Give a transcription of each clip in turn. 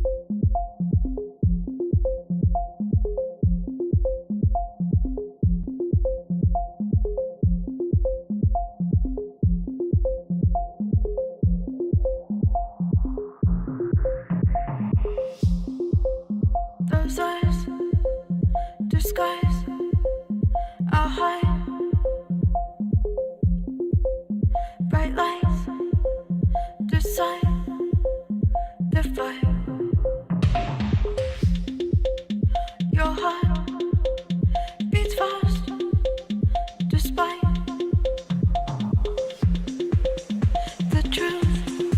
Those eyes disguise our hide. Bright lights decide the fight. Your heart beats fast despite the truth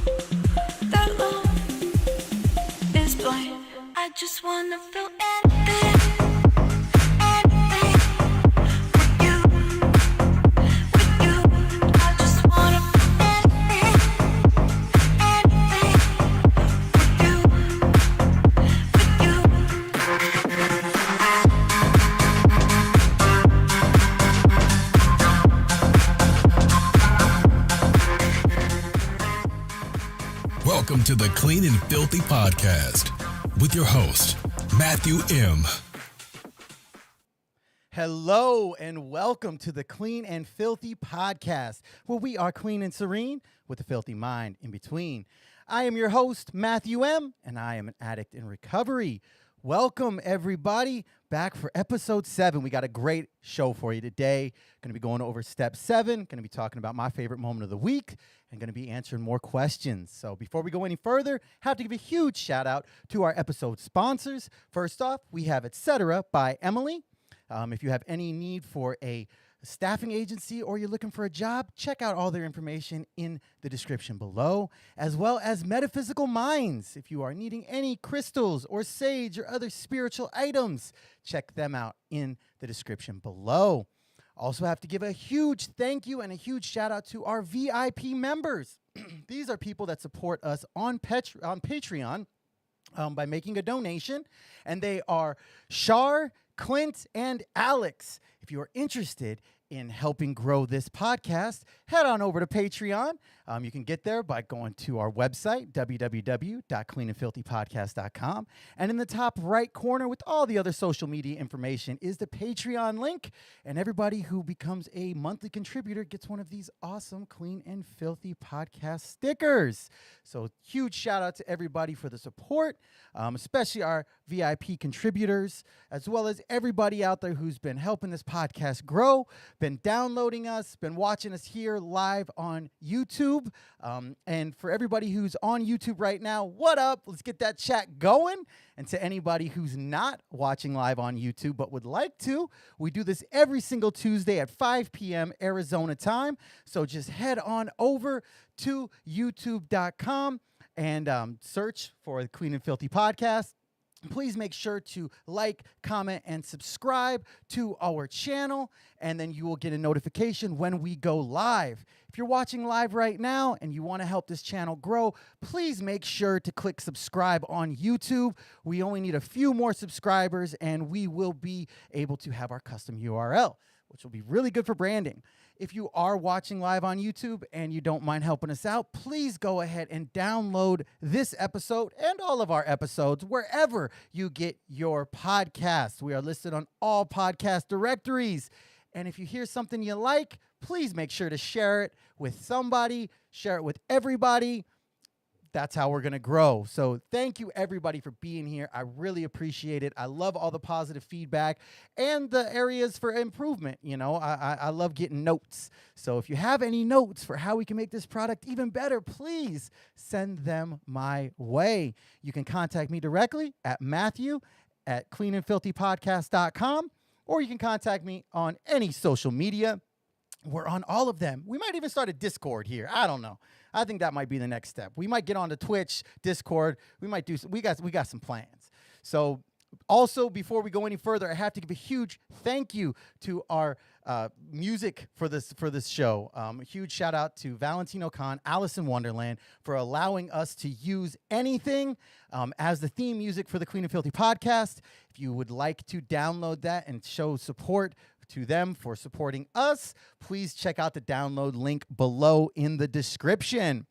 that love is blind. I just wanna feel anything, anything with you, with you. I just wanna feel anything, anything with you, with you. Welcome to the Clean and Filthy podcast with your host, Matthew M. Hello and welcome to the Clean and Filthy podcast, where we are clean and serene with a filthy mind in between. I am your host, Matthew M., and I am an addict in recovery. Welcome, everybody, back for episode 7. We got a great show for you today. Going to be going over step 7, going to be talking about my favorite moment of the week, and going to be answering more questions. So before we go any further, have to give a huge shout out to our episode sponsors. First off, we have Etc. by Emily. If you have any need for a staffing agency or you're looking for a job, check out all their information in the description below, as well as Metaphysical Minds. If you are needing any crystals or sage or other spiritual items, check them out in the description below. Also have to give a huge thank you and a huge shout out to our VIP members. These are people that support us on Patreon by making a donation, and they are Shar, Clint, and Alex. If you are interested in helping grow this podcast, head on over to Patreon. You can get there by going to our website, www.cleanandfilthypodcast.com. And in the top right corner with all the other social media information is the Patreon link. And everybody who becomes a monthly contributor gets one of these awesome Clean and Filthy podcast stickers. So huge shout out to everybody for the support, especially our VIP contributors, as well as everybody out there who's been helping this podcast grow, been downloading us, been watching us here live on YouTube. And for everybody who's on YouTube right now, what up? Let's get that chat going. And to anybody who's not watching live on YouTube but would like to, we do this every single Tuesday at 5 p.m. Arizona time. So just head on over to youtube.com and search for the Clean and Filthy podcast. Please make sure to like, comment, and subscribe to our channel, and then you will get a notification when we go live. If you're watching live right now and you want to help this channel grow, please make sure to click subscribe on YouTube. We only need a few more subscribers, and we will be able to have our custom URL, which will be really good for branding. If you are watching live on YouTube and you don't mind helping us out, please go ahead and download this episode and all of our episodes wherever you get your podcasts. We are listed on all podcast directories. And if you hear something you like, please make sure to share it with somebody, share it with everybody. That's how we're going to grow. So thank you, everybody, for being here. I really appreciate it. I love all the positive feedback and the areas for improvement. You know, I love getting notes. So if you have any notes for how we can make this product even better, please send them my way. You can contact me directly at Matthew@CleanAndFilthyPodcast.com, or you can contact me on any social media. We're on all of them. We might even start a Discord here. I don't know. I think that might be the next step. We might get onto Twitch, Discord. We might do. We got some plans. So, also before we go any further, I have to give a huge thank you to our music for this show. A huge shout out to Valentino Khan, Alice in Wonderland, for allowing us to use anything as the theme music for the Clean and Filthy podcast. If you would like to download that and show support to them for supporting us, please check out the download link below in the description.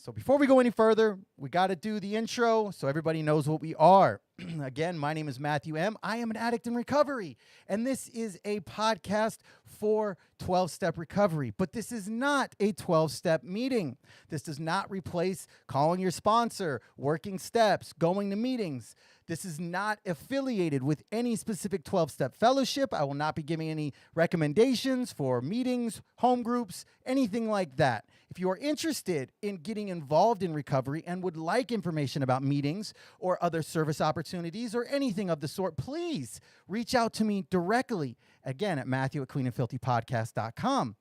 So before we go any further, we got to do the intro so everybody knows what we are. Again, my name is Matthew M. I am an addict in recovery, and this is a podcast for 12-step recovery. But this is not a 12-step meeting. This does not replace calling your sponsor, working steps, going to meetings. This is not affiliated with any specific 12-step fellowship. I will not be giving any recommendations for meetings, home groups, anything like that. If you are interested in getting involved in recovery and would like information about meetings or other service opportunities or anything of the sort, please reach out to me directly, again, at Matthew@CleanAndFilthyPodcast.com.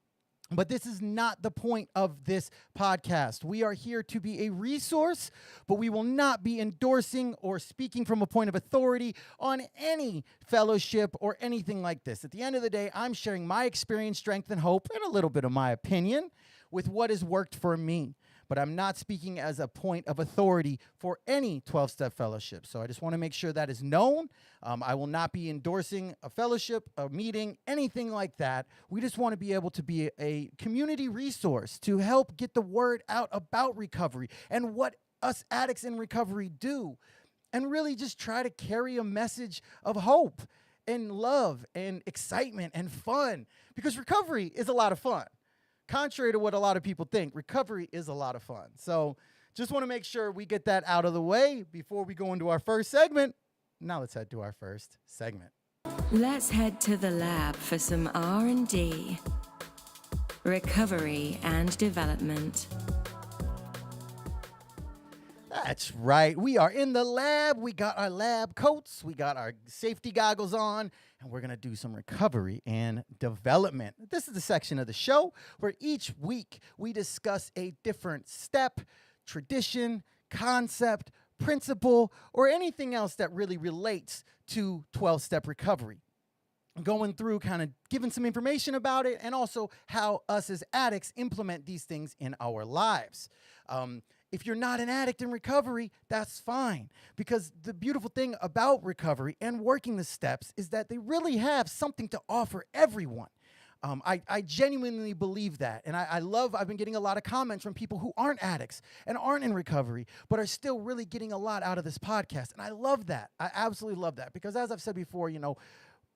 But this is not the point of this podcast. We are here to be a resource, but we will not be endorsing or speaking from a point of authority on any fellowship or anything like this. At the end of the day, I'm sharing my experience, strength, and hope, and a little bit of my opinion with what has worked for me. But I'm not speaking as a point of authority for any 12-step fellowship. So I just want to make sure that is known. I will not be endorsing a fellowship, a meeting, anything like that. We just want to be able to be a community resource to help get the word out about recovery and what us addicts in recovery do, and really just try to carry a message of hope and love and excitement and fun, because recovery is a lot of fun. Contrary to what a lot of people think, recovery is a lot of fun. So just want to make sure we get that out of the way before we go into our first segment. Now let's head to our first segment. Let's head to the lab for some R&D. Recovery and development. That's right. We are in the lab. We got our lab coats. We got our safety goggles on, and we're going to do some recovery and development. This is the section of the show where each week we discuss a different step, tradition, concept, principle, or anything else that really relates to 12-step recovery. Going through kind of giving some information about it, and also how us as addicts implement these things in our lives. If you're not an addict in recovery, that's fine, because the beautiful thing about recovery and working the steps is that they really have something to offer everyone. I genuinely believe that, and I've been getting a lot of comments from people who aren't addicts and aren't in recovery, but are still really getting a lot out of this podcast, and I love that. I absolutely love that, because as I've said before,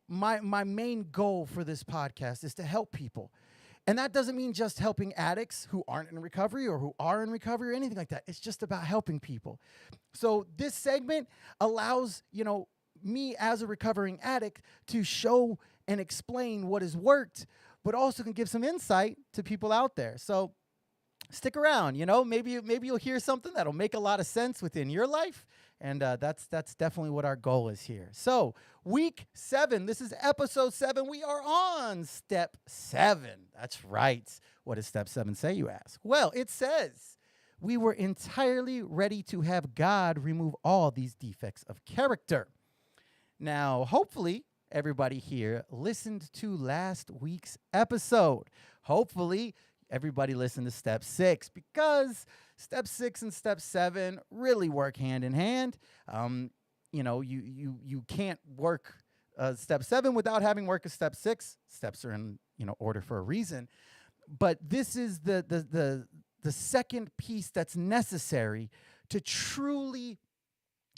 my main goal for this podcast is to help people. And that doesn't mean just helping addicts who aren't in recovery or who are in recovery or anything like that. It's just about helping people. So this segment allows, me as a recovering addict to show and explain what has worked, but also can give some insight to people out there. So stick around, maybe you'll hear something that'll make a lot of sense within your life. And that's definitely what our goal is here. So week 7, this is episode 7. We are on step 7. That's right. What does step 7 say, you ask? Well, it says we were entirely ready to have God remove all these defects of character. Now, hopefully, everybody here listened to last week's episode. Hopefully, everybody listened to step 6, because step 6 and step 7 really work hand in hand. You can't work step 7 without having work a step 6. Steps are in order for a reason. But this is the second piece that's necessary to truly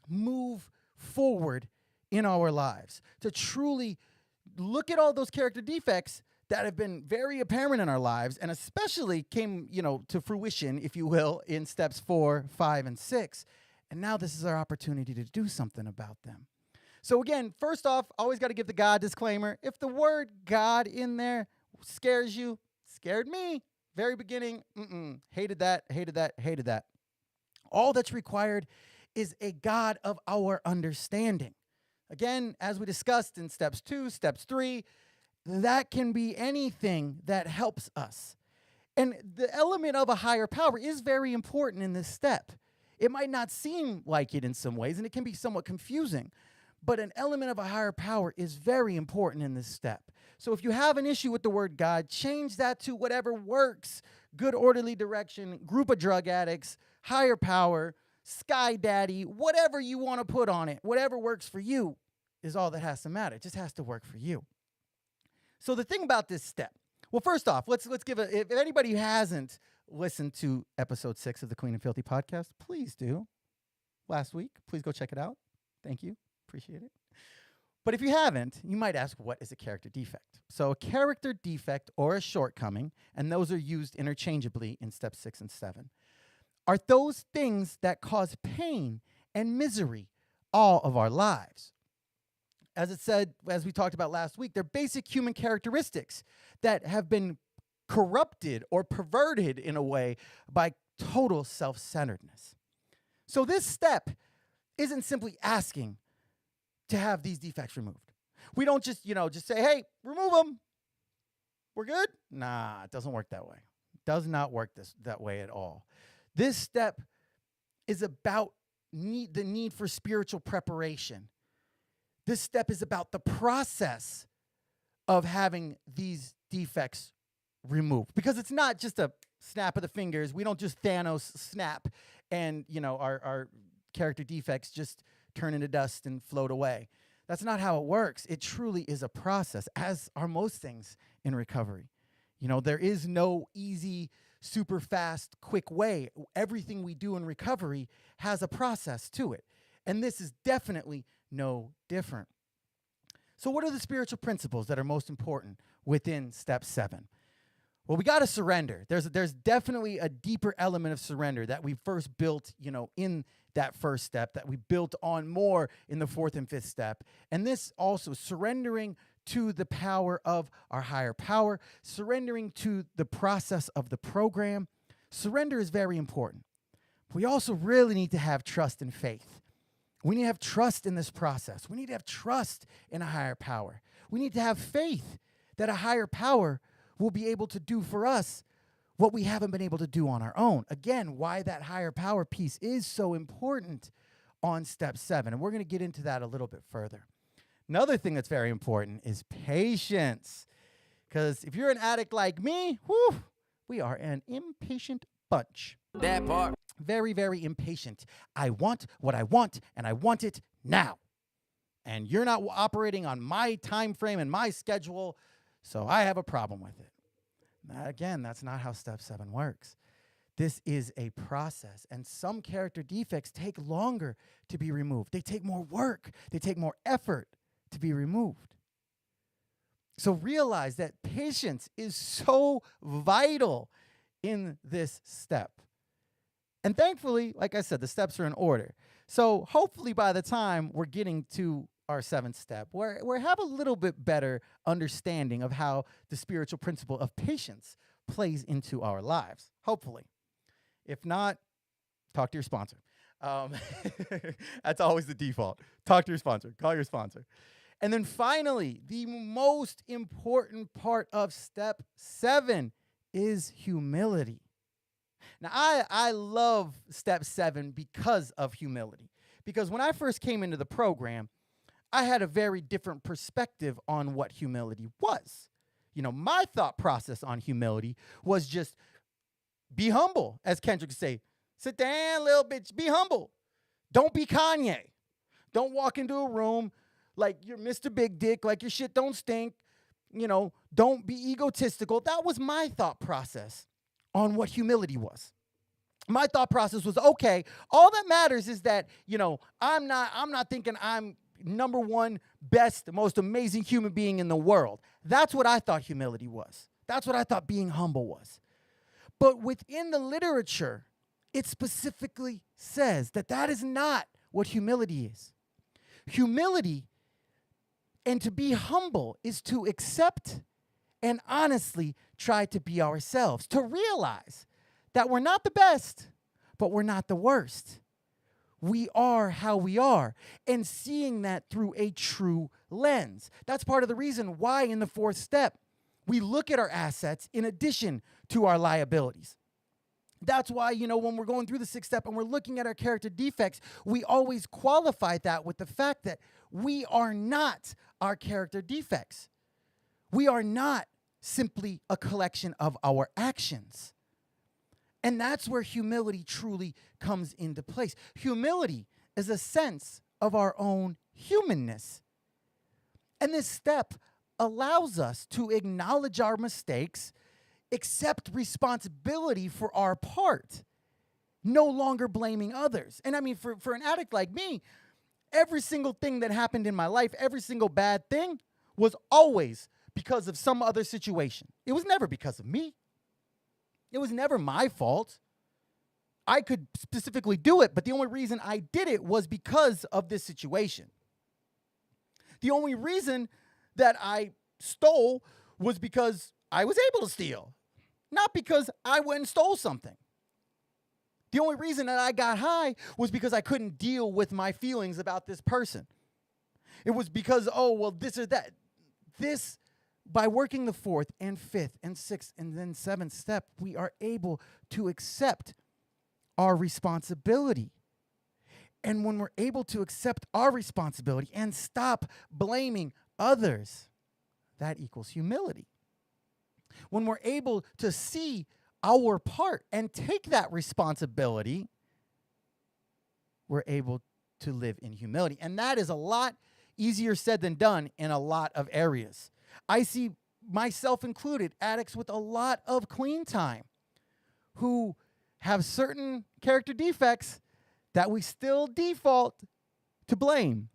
move forward in our lives, to truly look at all those character defects that have been very apparent in our lives, and especially came, to fruition, if you will, in steps 4, 5, and 6. And now this is our opportunity to do something about them. So again, first off, always got to give the God disclaimer. If the word God in there scares you, scared me, very beginning, hated that. All that's required is a God of our understanding. Again, as we discussed in steps 2, steps 3, that can be anything that helps us. And the element of a higher power is very important in this step. It might not seem like it in some ways, and it can be somewhat confusing, but an element of a higher power is very important in this step. So if you have an issue with the word God, change that to whatever works. Good orderly direction, group of drug addicts, higher power, sky daddy, whatever you want to put on it, whatever works for you is all that has to matter. It just has to work for you. So the thing about this step, well, first off, let's give if anybody who hasn't listened to episode 6 of the Clean and Filthy podcast, please do. Last week, please go check it out. Thank you. Appreciate it. But if you haven't, you might ask, what is a character defect? So a character defect or a shortcoming, and those are used interchangeably in step 6 and 7, are those things that cause pain and misery all of our lives. As it said, as we talked about last week, they're basic human characteristics that have been corrupted or perverted in a way by total self-centeredness. So this step isn't simply asking to have these defects removed. We don't just say, hey, remove them. We're good? Nah, it doesn't work that way. It does not work that way at all. This step is about the need for spiritual preparation. This step is about the process of having these defects removed. Because it's not just a snap of the fingers. We don't just Thanos snap and, our character defects just turn into dust and float away. That's not how it works. It truly is a process, as are most things in recovery. There is no easy, super fast, quick way. Everything we do in recovery has a process to it. And this is definitely no different. So what are the spiritual principles that are most important within step 7? Well, we got to surrender. There's definitely a deeper element of surrender that we first built, in that first step, that we built on more in the 4th and 5th step. And this also surrendering to the power of our higher power, surrendering to the process of the program. Surrender is very important. We also really need to have trust and faith. We need to have trust in this process. We need to have trust in a higher power. We need to have faith that a higher power will be able to do for us what we haven't been able to do on our own. Again, why that higher power piece is so important on step 7. And we're going to get into that a little bit further. Another thing that's very important is patience. Because if you're an addict like me, we are an impatient bunch. That part. Very, very impatient. I want what I want, and I want it now. And you're not operating on my time frame and my schedule, so I have a problem with it. Again, that's not how step 7 works. This is a process, and some character defects take longer to be removed. They take more work. They take more effort to be removed. So realize that patience is so vital in this step. And thankfully, like I said, the steps are in order. So hopefully by the time we're getting to our 7th step, we have a little bit better understanding of how the spiritual principle of patience plays into our lives. Hopefully. If not, talk to your sponsor. That's always the default. Talk to your sponsor. Call your sponsor. And then finally, the most important part of step 7 is humility. Now, I love step 7 because of humility. Because when I first came into the program, I had a very different perspective on what humility was. My thought process on humility was just be humble, as Kendrick would say. Sit down, little bitch, be humble. Don't be Kanye. Don't walk into a room like you're Mr. Big Dick, like your shit don't stink. Don't be egotistical. That was my thought process on what humility was. My thought process was, okay, all that matters is that, I'm not thinking I'm number one best, most amazing human being in the world. That's what I thought humility was. That's what I thought being humble was. But within the literature, it specifically says that is not what humility is. Humility and to be humble is to accept and honestly try to be ourselves, to realize that we're not the best, but we're not the worst. We are how we are, and seeing that through a true lens. That's part of the reason why in the 4th step, we look at our assets in addition to our liabilities. That's why, when we're going through the 6th step and we're looking at our character defects, we always qualify that with the fact that we are not our character defects. We are not simply a collection of our actions. And that's where humility truly comes into place. Humility is a sense of our own humanness. And this step allows us to acknowledge our mistakes, accept responsibility for our part, no longer blaming others. And I mean, for an addict like me, every single thing that happened in my life, every single bad thing was always because of some other situation. It was never because of me. It was never my fault. I could specifically do it, but the only reason I did it was because of this situation. The only reason that I stole was because I was able to steal, not because I went and stole something. The only reason that I got high was because I couldn't deal with my feelings about this person. It was because, oh, well, this or that. This, by working the fourth and fifth and sixth and then seventh step, we are able to accept our responsibility. And when we're able to accept our responsibility and stop blaming others, that equals humility. When we're able to see our part and take that responsibility, we're able to live in humility. And that is a lot easier said than done in a lot of areas. I see myself included, addicts with a lot of clean time who have certain character defects that we still default to blame.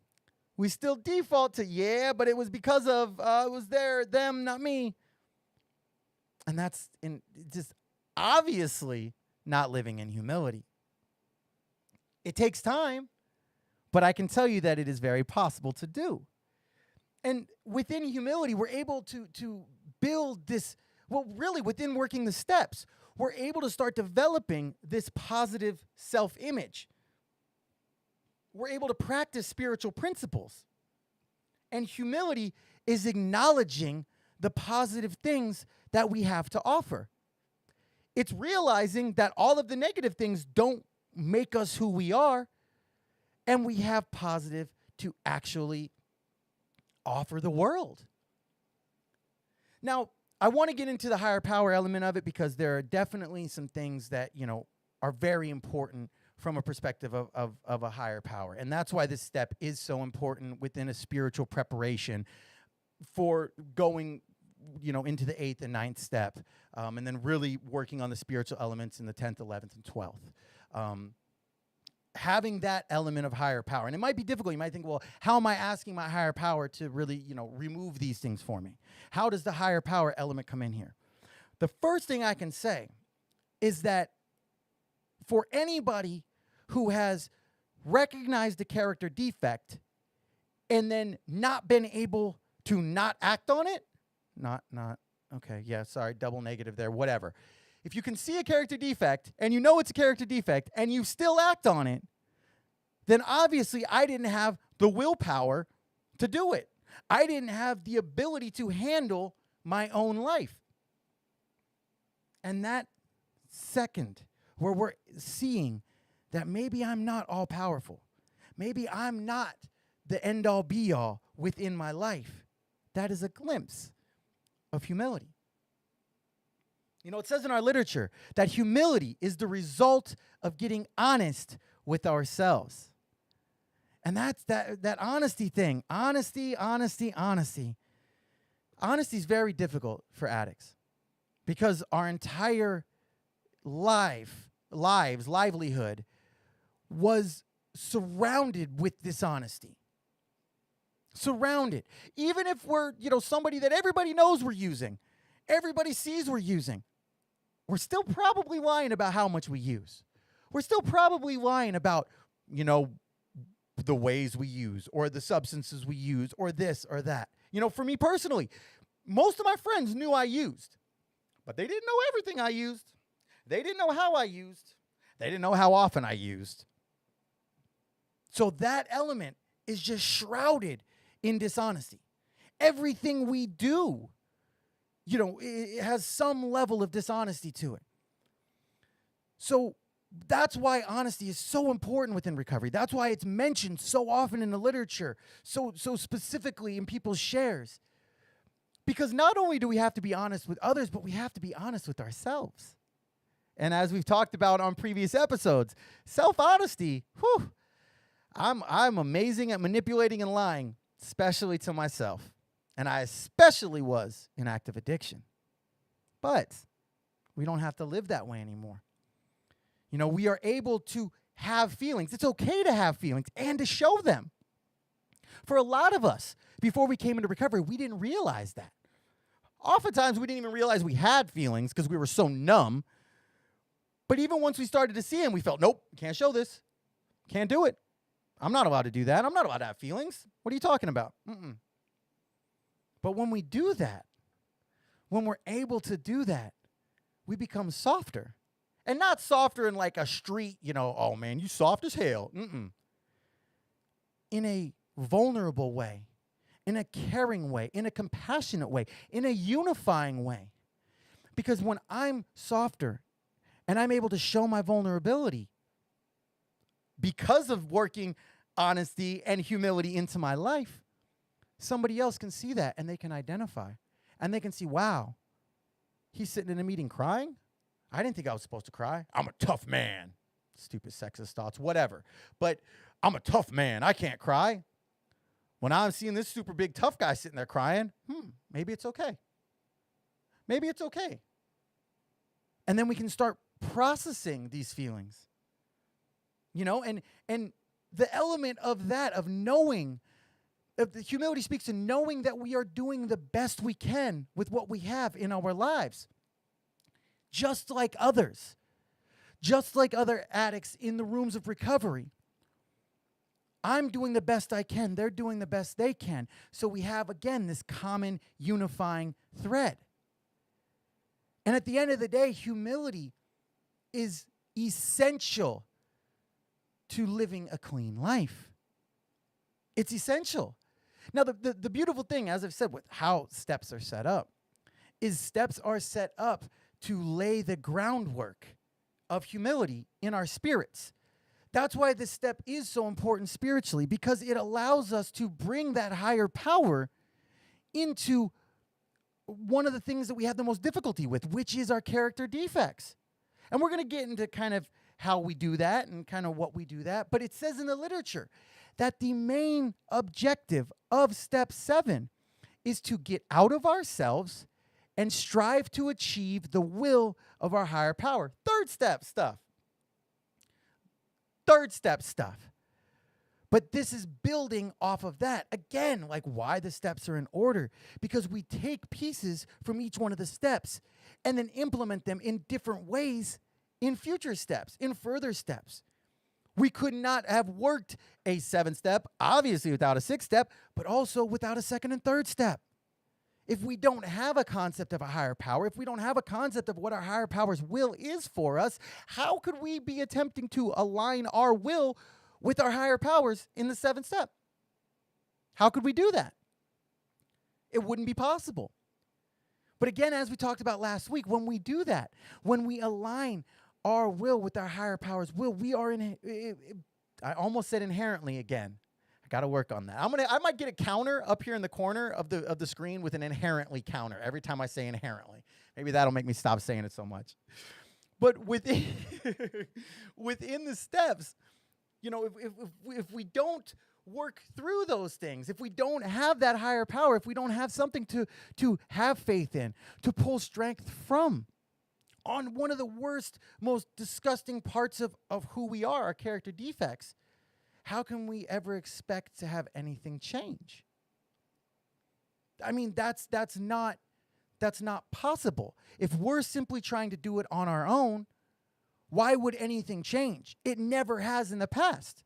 We still default to, yeah, but it was because of, it was them, not me. And that's just obviously not living in humility. It takes time, but I can tell you that it is very possible to do. And within humility, we're able to build this, well, really within working the steps, we're able to start developing this positive self-image. We're able to practice spiritual principles. And humility is acknowledging the positive things that we have to offer. It's realizing that all of the negative things don't make us who we are, and we have positive to actually offer the world. Now, I want to get into the higher power element of it because there are definitely some things that, are very important from a perspective of a higher power. And that's why this step is so important within a spiritual preparation for going into the 8th and 9th step, and then really working on the spiritual elements in the 10th, 11th, and 12th. Having that element of higher power, and it might be difficult. You might think, well, how am I asking my higher power to really, remove these things for me? How does the higher power element come in here? The first thing I can say is that for anybody who has recognized a character defect and then not been able to not act on it, okay, yeah, sorry, double negative there, whatever. If you can see a character defect and you know it's a character defect and you still act on it, then obviously I didn't have the willpower to do it. I didn't have the ability to handle my own life. And that second, where we're seeing that maybe I'm not all powerful, maybe I'm not the end all be all within my life, that is a glimpse of humility. It says in our literature that humility is the result of getting honest with ourselves. And that's that honesty thing. Honesty. Honesty is very difficult for addicts because our entire livelihood was surrounded with dishonesty. Surrounded. Even if we're, somebody that everybody knows we're using, everybody sees we're using, we're still probably lying about how much we use. We're still probably lying about, the ways we use or the substances we use or this or that. For me personally, most of my friends knew I used, but they didn't know everything I used. They didn't know how I used. They didn't know how often I used. So that element is just shrouded in dishonesty. Everything we do, it has some level of dishonesty to it. So that's why honesty is so important within recovery. That's why it's mentioned so often in the literature, so specifically in people's shares. Because not only do we have to be honest with others, but we have to be honest with ourselves. And as we've talked about on previous episodes, self-honesty, I'm amazing at manipulating and lying, especially to myself. And I especially was in active addiction. But We don't have to live that way anymore. We are able to have feelings. It's okay to have feelings and to show them. For a lot of us, before we came into recovery, we didn't realize that. Oftentimes, we didn't even realize we had feelings because we were so numb. But even once we started to see them, we felt, nope, can't show this. Can't do it. I'm not allowed to do that. I'm not allowed to have feelings. What are you talking about? But when we do that, when we're able to do that, we become softer. And not softer in like a street, oh man, you soft as hell. In a vulnerable way, in a caring way, in a compassionate way, in a unifying way. Because when I'm softer and I'm able to show my vulnerability because of working honesty and humility into my life, somebody else can see that and they can identify. And they can see, wow, he's sitting in a meeting crying? I didn't think I was supposed to cry. I'm a tough man. Stupid sexist thoughts, whatever. But I'm a tough man. I can't cry. When I'm seeing this super big tough guy sitting there crying, maybe it's okay. Maybe it's okay. And then we can start processing these feelings. And the element of that, of knowing, of the humility speaks to knowing that we are doing the best we can with what we have in our lives. Just like others. Just like other addicts in the rooms of recovery. I'm doing the best I can. They're doing the best they can. So we have, again, this common unifying thread. And at the end of the day, humility is essential to living a clean life. It's essential. Now, the beautiful thing, as I've said, with how steps are set up, is steps are set up to lay the groundwork of humility in our spirits. That's why this step is so important spiritually, because it allows us to bring that higher power into one of the things that we have the most difficulty with, which is our character defects. And we're going to get into kind of how we do that and kind of what we do that. But it says in the literature that the main objective of step 7 is to get out of ourselves and strive to achieve the will of our higher power. Third step stuff. But this is building off of that. Again, like why the steps are in order. Because we take pieces from each one of the steps and then implement them in different ways in future steps, in further steps. We could not have worked a 7th step, obviously without a 6th step, but also without a 2nd and 3rd step. If we don't have a concept of a higher power, if we don't have a concept of what our higher power's will is for us, how could we be attempting to align our will with our higher powers in the 7th step? How could we do that? It wouldn't be possible. But again, as we talked about last week, when we do that, when we align our will with our higher power's will, we are I almost said inherently again. Got to work on that. I might get a counter up here in the corner of the screen with an inherently counter every time I say inherently. Maybe that'll make me stop saying it so much. But within within the steps, if we don't work through those things, if we don't have that higher power, if we don't have something to have faith in, to pull strength from, on one of the worst, most disgusting parts of who we are, our character defects, how can we ever expect to have anything change? I mean, that's not possible. If we're simply trying to do it on our own, why would anything change? It never has in the past.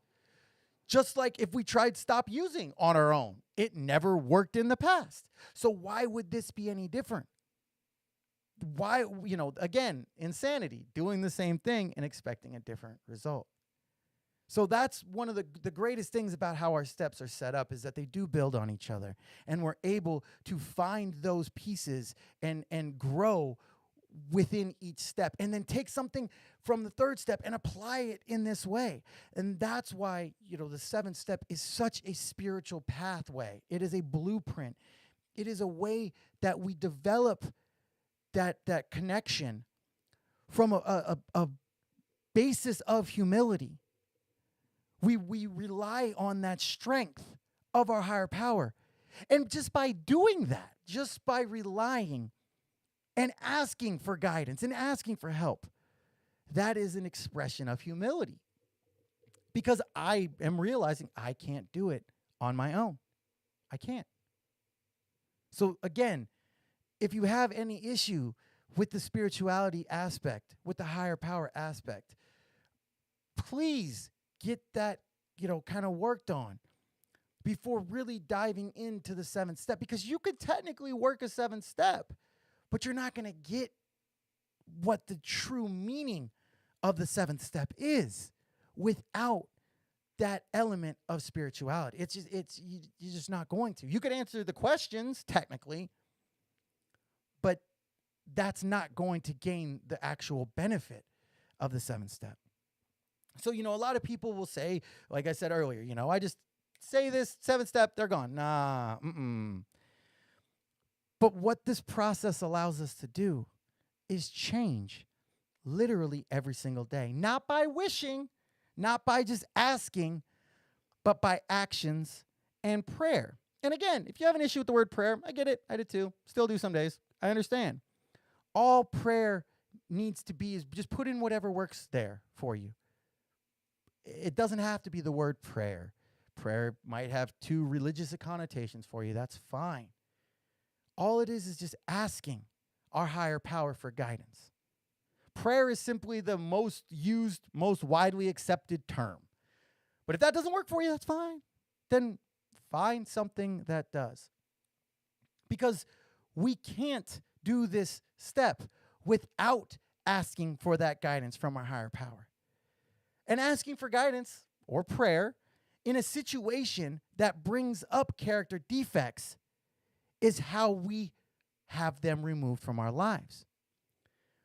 Just like if we tried stop using on our own, it never worked in the past. So why would this be any different? Why, again, insanity, doing the same thing and expecting a different result. So that's one of the greatest things about how our steps are set up, is that they do build on each other. And we're able to find those pieces and grow within each step. And then take something from the 3rd step and apply it in this way. And that's why, the 7th step is such a spiritual pathway. It is a blueprint. It is a way that we develop that connection from a basis of humility. We rely on that strength of our higher power. And just by doing that, just by relying and asking for guidance and asking for help. That is an expression of humility, because I am realizing I can't do it on my own. I can't. So again, if you have any issue with the spirituality aspect, with the higher power aspect, please get that, kind of worked on before really diving into the 7th step, because you could technically work a 7th step, but you're not going to get what the true meaning of the 7th step is without that element of spirituality. You're just not going to. You could answer the questions technically, but that's not going to gain the actual benefit of the 7th step. So, a lot of people will say, like I said earlier, I just say this 7th step, they're gone. Nah, But what this process allows us to do is change literally every single day. Not by wishing, not by just asking, but by actions and prayer. And again, if you have an issue with the word prayer, I get it. I did too. Still do some days. I understand. All prayer needs to be is just put in whatever works there for you. It doesn't have to be the word prayer. Prayer might have 2 religious connotations for you. That's fine. All it is just asking our higher power for guidance. Prayer is simply the most used, most widely accepted term. But if that doesn't work for you, that's fine. Then find something that does. Because we can't do this step without asking for that guidance from our higher power. And asking for guidance or prayer in a situation that brings up character defects is how we have them removed from our lives.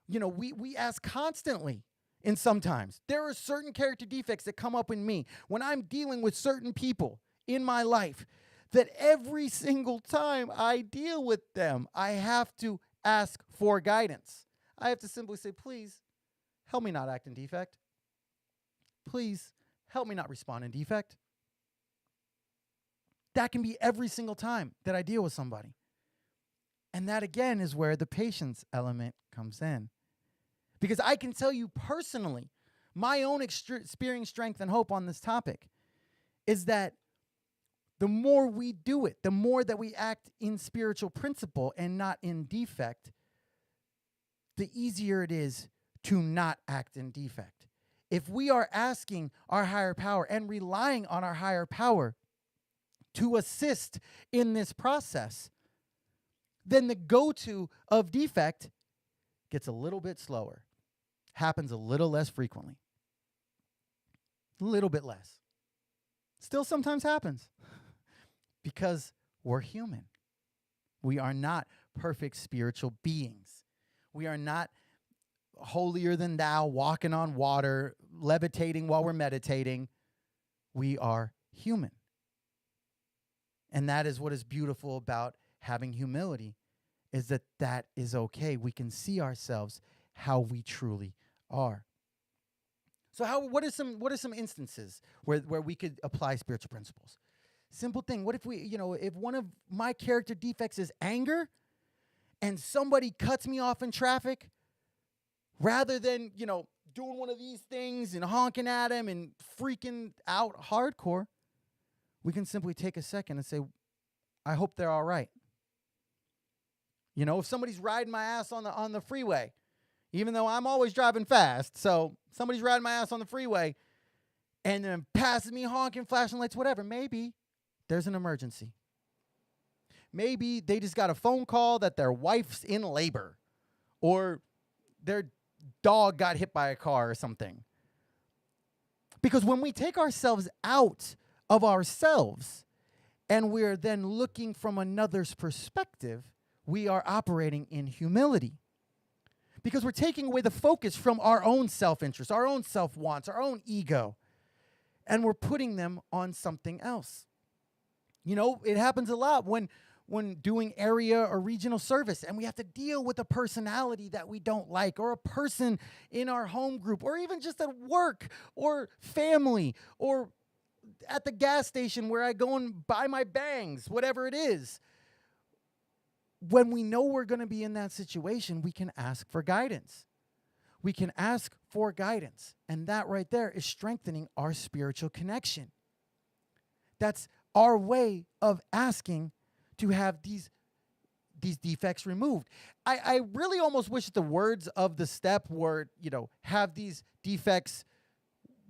We ask constantly, and sometimes there are certain character defects that come up in me when I'm dealing with certain people in my life, that every single time I deal with them, I have to ask for guidance. I have to simply say, please, help me not act in defect. Please, help me not respond in defect. That can be every single time that I deal with somebody. And that, again, is where the patience element comes in. Because I can tell you personally, my own experience, strength, and hope on this topic is that the more we do it, the more that we act in spiritual principle and not in defect, the easier it is to not act in defect. If we are asking our higher power and relying on our higher power to assist in this process, then the go-to of defect gets a little bit slower, happens a little less frequently, a little bit less. Still sometimes happens because we're human. We are not perfect spiritual beings. We are not holier than thou, walking on water, levitating while we're meditating. We are human. And that is what is beautiful about having humility, is that is okay. We can see ourselves how we truly are. So what are some instances where we could apply spiritual principles? Simple thing. What if if one of my character defects is anger and somebody cuts me off in traffic, rather than, doing one of these things and honking at him and freaking out hardcore, we can simply take a second and say, I hope they're all right. If somebody's riding my ass on the freeway, even though I'm always driving fast, so somebody's riding my ass on the freeway and then passes me, honking, flashing lights, whatever, maybe there's an emergency. Maybe they just got a phone call that their wife's in labor, or their dog got hit by a car or something. Because when we take ourselves out of ourselves and we're then looking from another's perspective, we are operating in humility. Because we're taking away the focus from our own self-interest, our own self-wants, our own ego, and we're putting them on something else. It happens a lot when doing area or regional service, and we have to deal with a personality that we don't like, or a person in our home group, or even just at work or family, or at the gas station where I go and buy my bangs, whatever it is. when we know we're going to be in that situation, we can ask for guidance. We can ask for guidance. And that right there is strengthening our spiritual connection. That's our way of asking to have these defects removed. I really almost wish the words of the step were, have these defects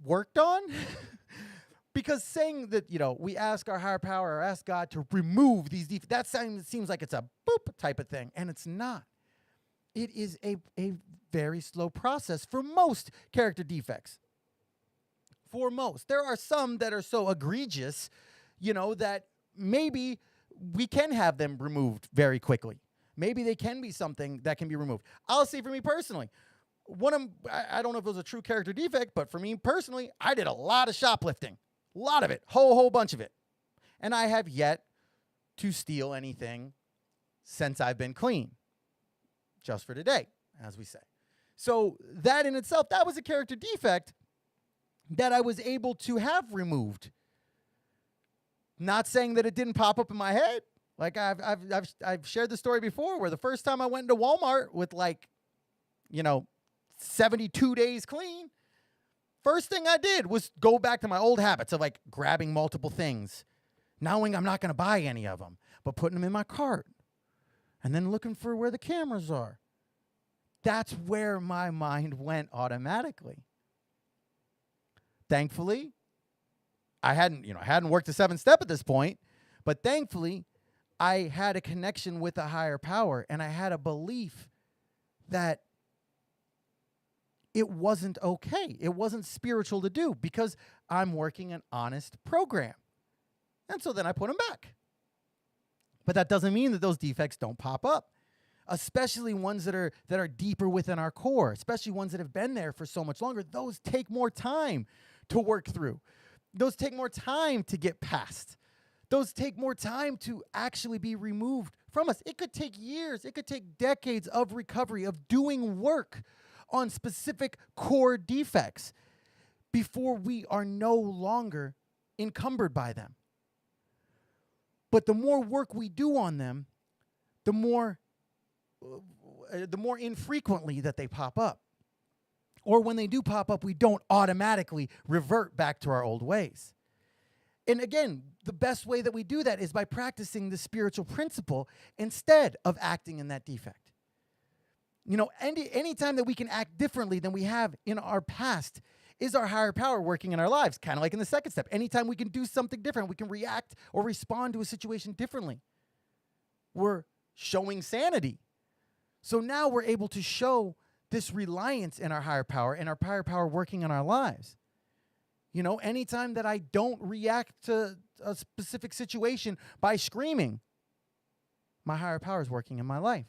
worked on. Because saying that, we ask our higher power or ask God to remove these defects, that seems like it's a boop type of thing, and it's not. It is a very slow process for most character defects. For most. There are some that are so egregious, that maybe we can have them removed very quickly. Maybe they can be something that can be removed. I'll say for me personally, I don't know if it was a true character defect, but for me personally, I did a lot of shoplifting. A lot of it, whole bunch of it. And I have yet to steal anything since I've been clean. Just for today, as we say. So that in itself, that was a character defect that I was able to have removed. Not saying that it didn't pop up in my head. Like I've shared the story before where the first time I went into Walmart with 72 days clean, first thing I did was go back to my old habits of grabbing multiple things, knowing I'm not going to buy any of them, but putting them in my cart and then looking for where the cameras are. That's where my mind went automatically. Thankfully, I hadn't worked the 7th step at this point, but thankfully, I had a connection with a higher power, and I had a belief that it wasn't okay. It wasn't spiritual to do because I'm working an honest program. And so then I put them back. But that doesn't mean that those defects don't pop up, especially ones that are deeper within our core, especially ones that have been there for so much longer. Those take more time to work through. Those take more time to get past. Those take more time to actually be removed from us. It could take years. It could take decades of recovery, of doing work on specific core defects before we are no longer encumbered by them. But the more work we do on them, the more infrequently that they pop up. Or when they do pop up, we don't automatically revert back to our old ways. And again, the best way that we do that is by practicing the spiritual principle instead of acting in that defect. Any time that we can act differently than we have in our past is our higher power working in our lives, kind of like in the 2nd step. Anytime we can do something different, we can react or respond to a situation differently. We're showing sanity. So now we're able to show this reliance in our higher power and our higher power working in our lives. Anytime that I don't react to a specific situation by screaming, my higher power is working in my life.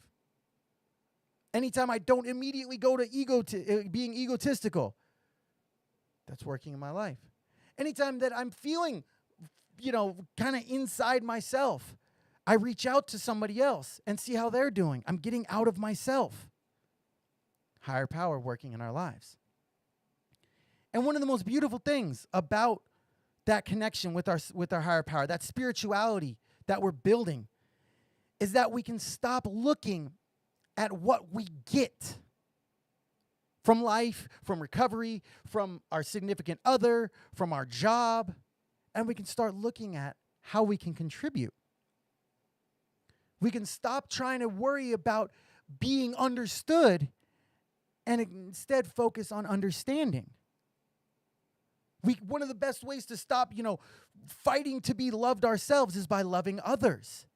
Anytime I don't immediately go to being egotistical, that's working in my life. Anytime that I'm feeling, kind of inside myself, I reach out to somebody else and see how they're doing. I'm getting out of myself. Higher power working in our lives. And one of the most beautiful things about that connection with our higher power, that spirituality that we're building, is that we can stop looking at what we get from life, from recovery, from our significant other, from our job, and we can start looking at how we can contribute. We can stop trying to worry about being understood and instead focus on understanding. One of the best ways to stop, fighting to be loved ourselves is by loving others.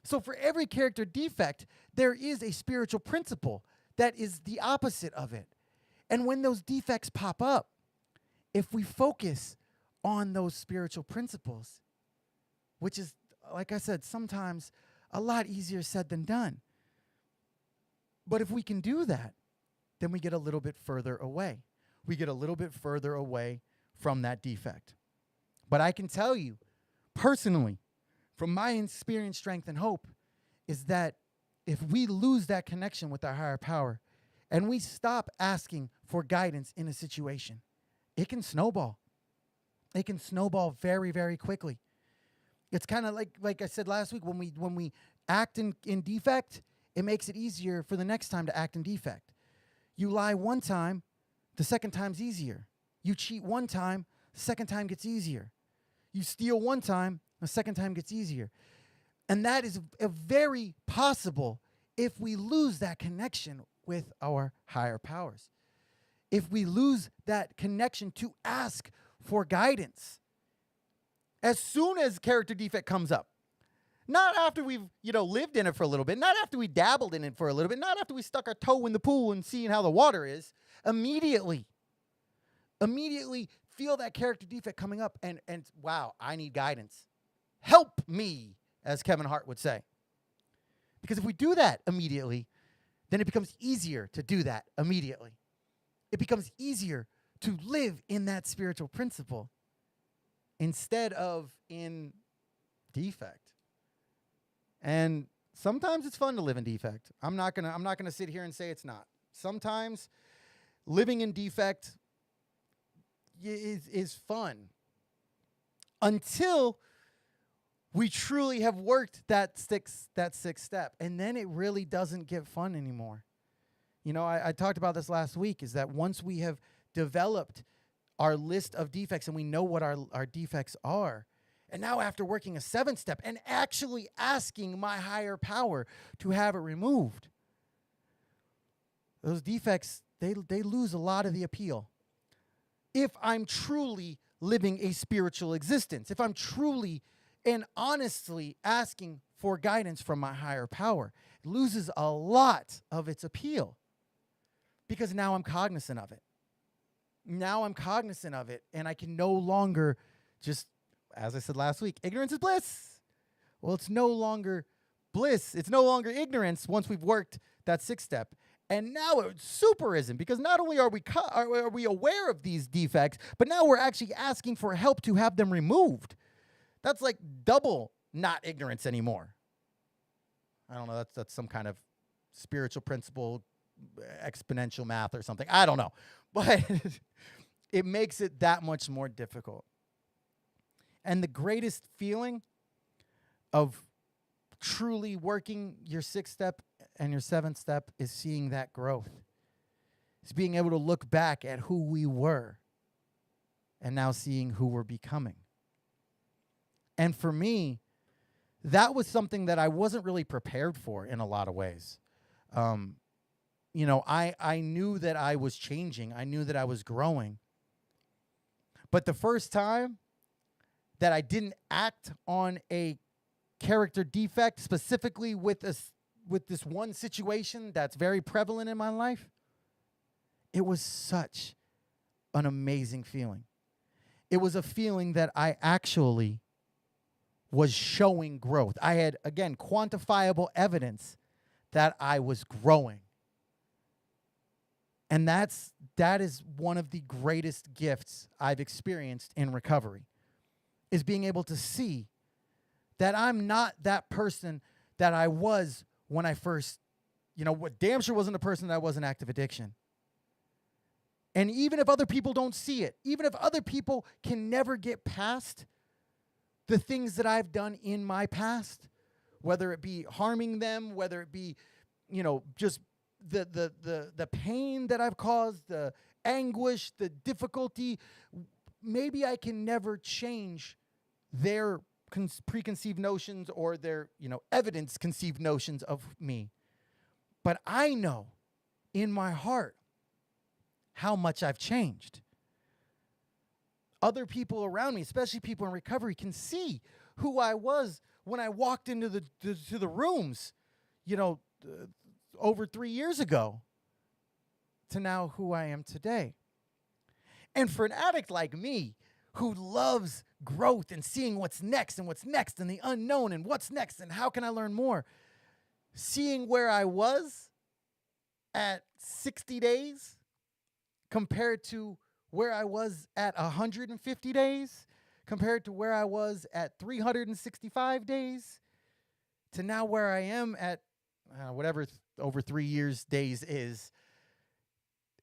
So for every character defect, there is a spiritual principle that is the opposite of it. And when those defects pop up, if we focus on those spiritual principles, which is, like I said, sometimes a lot easier said than done. But if we can do that, then we get a little bit further away. We get a little bit further away from that defect. But I can tell you, personally, from my experience, strength, and hope, is that if we lose that connection with our higher power and we stop asking for guidance in a situation, it can snowball. It can snowball very, very quickly. It's kind of like I said last week, when we act in defect, it makes it easier for the next time to act in defect. You lie one time, the second time's easier. You cheat one time, the second time gets easier. You steal one time, the second time gets easier. And that is a very possible if we lose that connection with our higher powers. If we lose that connection to ask for guidance. As soon as character defect comes up, not after we've, lived in it for a little bit, not after we dabbled in it for a little bit, not after we stuck our toe in the pool and seeing how the water is, immediately feel that character defect coming up and wow, I need guidance. Help me, as Kevin Hart would say. Because if we do that immediately, then it becomes easier to do that immediately. It becomes easier to live in that spiritual principle instead of in defect. And sometimes it's fun to live in defect. I'm not gonna sit here and say it's not. Sometimes living in defect is fun until we truly have worked that sixth step, and then it really doesn't get fun anymore. I talked about this last week, is that once we have developed our list of defects and we know what our defects are, and now after working a 7th step and actually asking my higher power to have it removed, those defects, they lose a lot of the appeal. If I'm truly living a spiritual existence, if I'm truly and honestly asking for guidance from my higher power, it loses a lot of its appeal because now I'm cognizant of it. Now I'm cognizant of it, and I can no longer just, as I said last week, ignorance is bliss. Well, it's no longer bliss. It's no longer ignorance once we've worked that 6th step. And now it's superism, because not only are we aware of these defects, but now we're actually asking for help to have them removed. That's like double not ignorance anymore. I don't know. That's some kind of spiritual principle, exponential math or something. I don't know. But it makes it that much more difficult. And the greatest feeling of truly working your 6th step and your 7th step is seeing that growth. It's being able to look back at who we were and now seeing who we're becoming. And for me, that was something that I wasn't really prepared for in a lot of ways. I knew that I was changing. I knew that I was growing. But the first time that I didn't act on a character defect, specifically with this one situation that's very prevalent in my life, it was such an amazing feeling. It was a feeling that I actually was showing growth. I had, again, quantifiable evidence that I was growing. And that is one of the greatest gifts I've experienced in recovery, is being able to see that I'm not that person that I was when I first, what damn sure wasn't the person that I was in active addiction. And even if other people don't see it, even if other people can never get past the things that I've done in my past, whether it be harming them, whether it be, just the pain that I've caused, the anguish, the difficulty, maybe I can never change their preconceived notions or their, evidence-conceived notions of me. But I know in my heart how much I've changed. Other people around me, especially people in recovery, can see who I was when I walked into the rooms, over 3 years ago, to now who I am today. And for an addict like me, who loves growth and seeing what's next and the unknown and what's next and how can I learn more, seeing where I was at 60 days compared to where I was at 150 days, compared to where I was at 365 days, to now where I am at whatever over 3 years days is,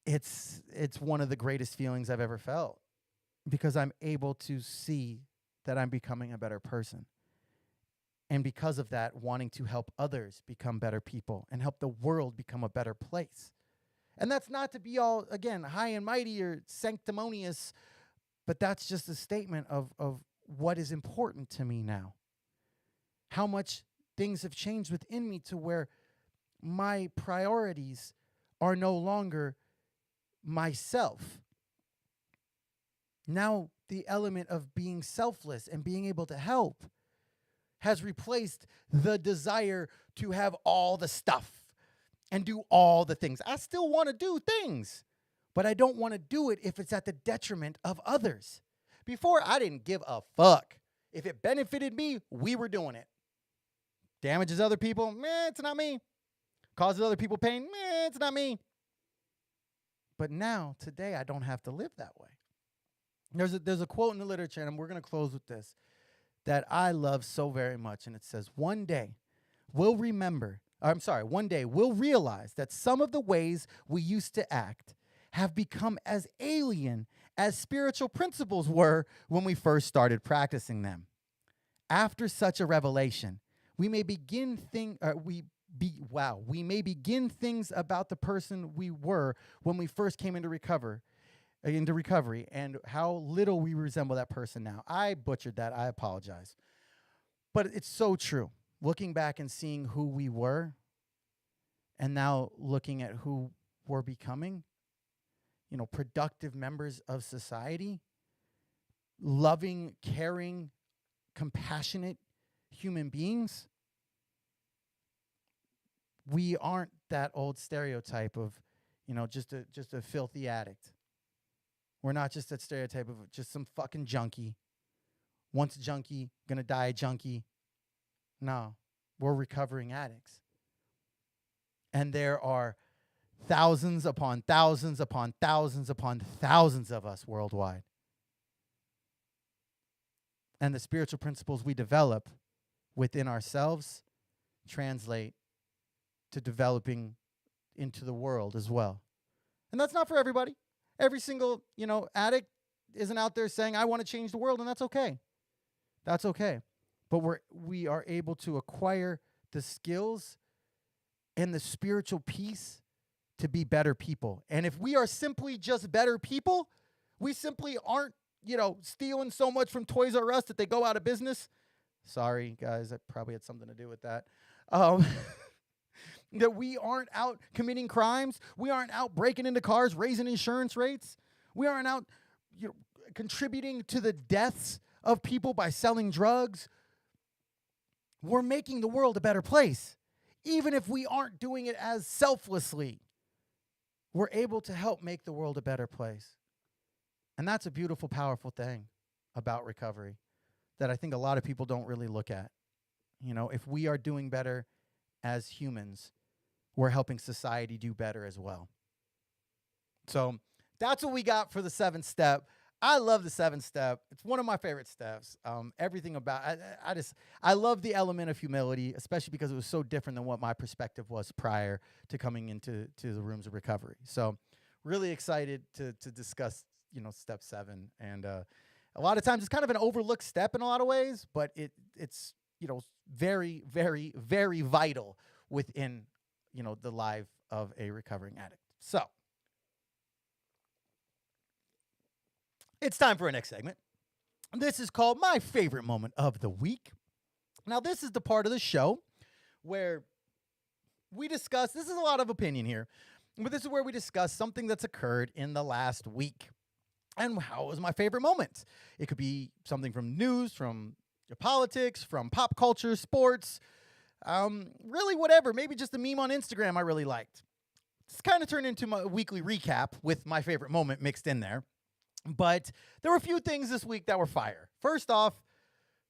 it's one of the greatest feelings I've ever felt, because I'm able to see that I'm becoming a better person. And because of that, wanting to help others become better people and help the world become a better place. And that's not to be all, again, high and mighty or sanctimonious, but that's just a statement of what is important to me now. How much things have changed within me to where my priorities are no longer myself. Now the element of being selfless and being able to help has replaced the desire to have all the stuff and do all the things. I still want to do things, but I don't want to do it if it's at the detriment of others. Before, I didn't give a fuck. If it benefited me, we were doing it. Damages other people, it's not me. Causes other people pain, it's not me. But now, today, I don't have to live that way. There's a quote in the literature, and we're going to close with this, that I love so very much, and it says, one day we'll realize that some of the ways we used to act have become as alien as spiritual principles were when we first started practicing them. After such a revelation, we may begin things about the person we were when we first came into recovery and how little we resemble that person now. I butchered that. I apologize. But it's so true. Looking back and seeing who we were and now looking at who we're becoming, productive members of society, loving, caring, compassionate human beings. We aren't that old stereotype of, just a filthy addict. We're not just that stereotype of just some fucking junkie. Once a junkie, gonna die a junkie. No, we're recovering addicts. And there are thousands upon thousands upon thousands upon thousands of us worldwide. And the spiritual principles we develop within ourselves translate to developing into the world as well. And that's not for everybody. Every single, addict isn't out there saying, I want to change the world, and that's okay. That's okay. But we are able to acquire the skills and the spiritual peace to be better people. And if we are simply just better people, we simply aren't, stealing so much from Toys R Us that they go out of business. Sorry, guys, that probably had something to do with that. That we aren't out committing crimes. We aren't out breaking into cars, raising insurance rates. We aren't out contributing to the deaths of people by selling drugs. We're making the world a better place. Even if we aren't doing it as selflessly, we're able to help make the world a better place. And that's a beautiful, powerful thing about recovery that I think a lot of people don't really look at. If we are doing better as humans, we're helping society do better as well. So that's what we got for the 7th step. I love the 7th step. It's one of my favorite steps. Everything about I love the element of humility, especially because it was so different than what my perspective was prior to coming into the rooms of recovery. So really excited to discuss, step 7. And a lot of times it's kind of an overlooked step in a lot of ways, but it's very, very, very vital within, the life of a recovering addict. So it's time for our next segment. This is called My Favorite Moment of the Week. Now, this is the part of the show where we discuss, this is a lot of opinion here, but this is where we discuss something that's occurred in the last week. And how was my favorite moment? It could be something from news, from politics, from pop culture, sports, really whatever. Maybe just a meme on Instagram I really liked. It's kind of turned into my weekly recap with my favorite moment mixed in there. But there were a few things this week that were fire. First off,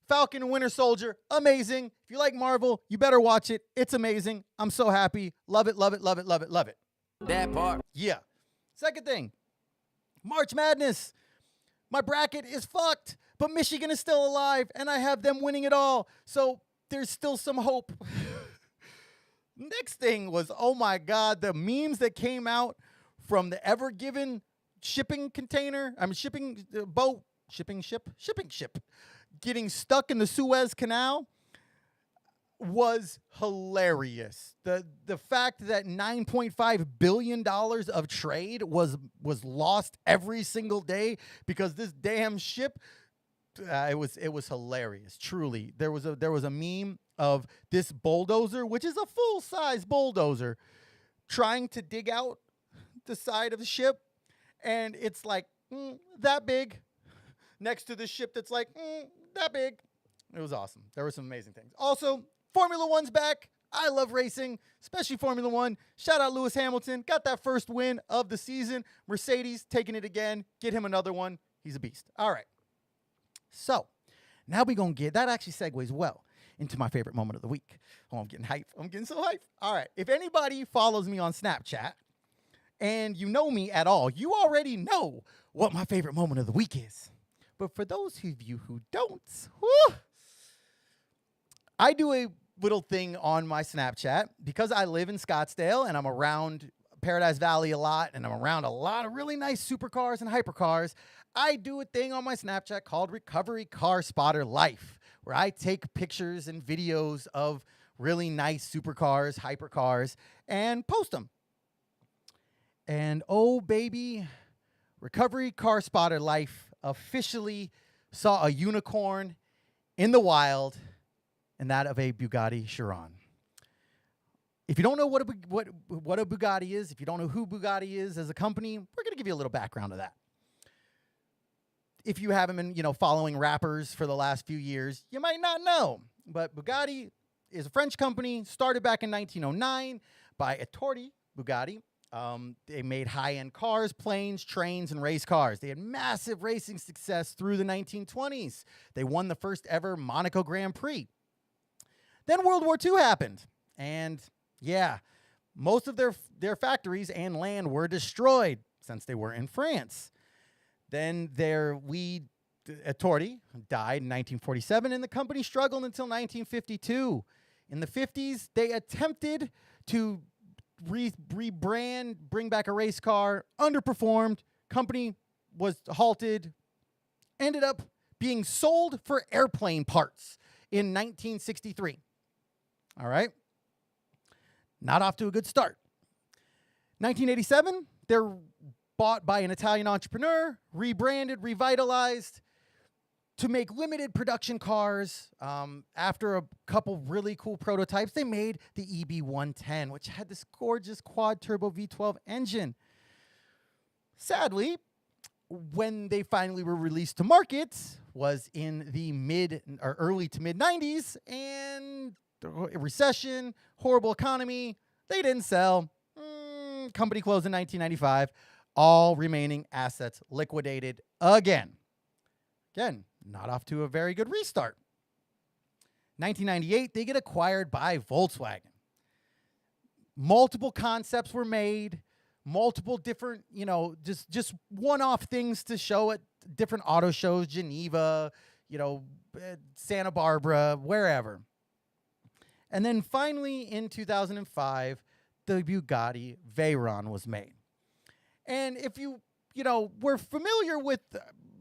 Falcon and Winter Soldier, amazing. If you like Marvel, you better watch it. It's amazing. I'm so happy. Love it, love it, love it, love it, love it. That part. Yeah. Second thing, March Madness. My bracket is fucked, but Michigan is still alive, and I have them winning it all. So there's still some hope. Next thing was, oh my God, the memes that came out from the Ever Given shipping container, shipping boat, shipping ship, getting stuck in the Suez Canal. was hilarious. The fact that $9.5 billion of trade was lost every single day because this damn ship, it was hilarious. Truly, there was a meme of this bulldozer, which is a full-size bulldozer, trying to dig out the side of the ship, and it's like that big next to the ship that's like that big. It was awesome. There were some amazing things. Also, Formula One's back. I love racing, especially Formula One. Shout out Lewis Hamilton. Got that first win of the season. Mercedes taking it again. Get him another one. He's a beast. All right. So now we're going to get, that actually segues well into my favorite moment of the week. Oh, I'm getting hype. I'm getting so hype. All right. If anybody follows me on Snapchat and you know me at all, you already know what my favorite moment of the week is. But for those of you who don't, I do a little thing on my Snapchat because I live in Scottsdale and I'm around Paradise Valley a lot and I'm around a lot of really nice supercars and hypercars. I do a thing on my Snapchat called Recovery Car Spotter Life, where I take pictures and videos of really nice supercars, hypercars, and post them. And oh, baby, Recovery Car Spotter Life officially saw a unicorn in the wild, and that of a Bugatti Chiron. If you don't know what a Bugatti is, if you don't know who Bugatti is as a company, we're going to give you a little background of that. If you haven't been, following rappers for the last few years, you might not know. But Bugatti is a French company, started back in 1909 by Ettore Bugatti. They made high-end cars, planes, trains, and race cars. They had massive racing success through the 1920s. They won the first ever Monaco Grand Prix. Then World War II happened, and most of their factories and land were destroyed since they were in France. Then their lead, Ettore, died in 1947, and the company struggled until 1952. In the 50s, they attempted to rebrand, bring back a race car, underperformed, company was halted, ended up being sold for airplane parts in 1963. All right. Not off to a good start. 1987, they're bought by an Italian entrepreneur, rebranded, revitalized to make limited production cars. After a couple really cool prototypes, they made the EB110, which had this gorgeous quad-turbo V12 engine. Sadly, when they finally were released to market was in the early to mid 90s, and recession, horrible economy, they didn't sell. Company closed in 1995. All remaining assets liquidated again. Again, not off to a very good restart. 1998, they get acquired by Volkswagen. Multiple concepts were made, multiple different, just one-off things to show at different auto shows, Geneva, Santa Barbara, wherever. And then finally in 2005, the Bugatti Veyron was made. And if you were familiar with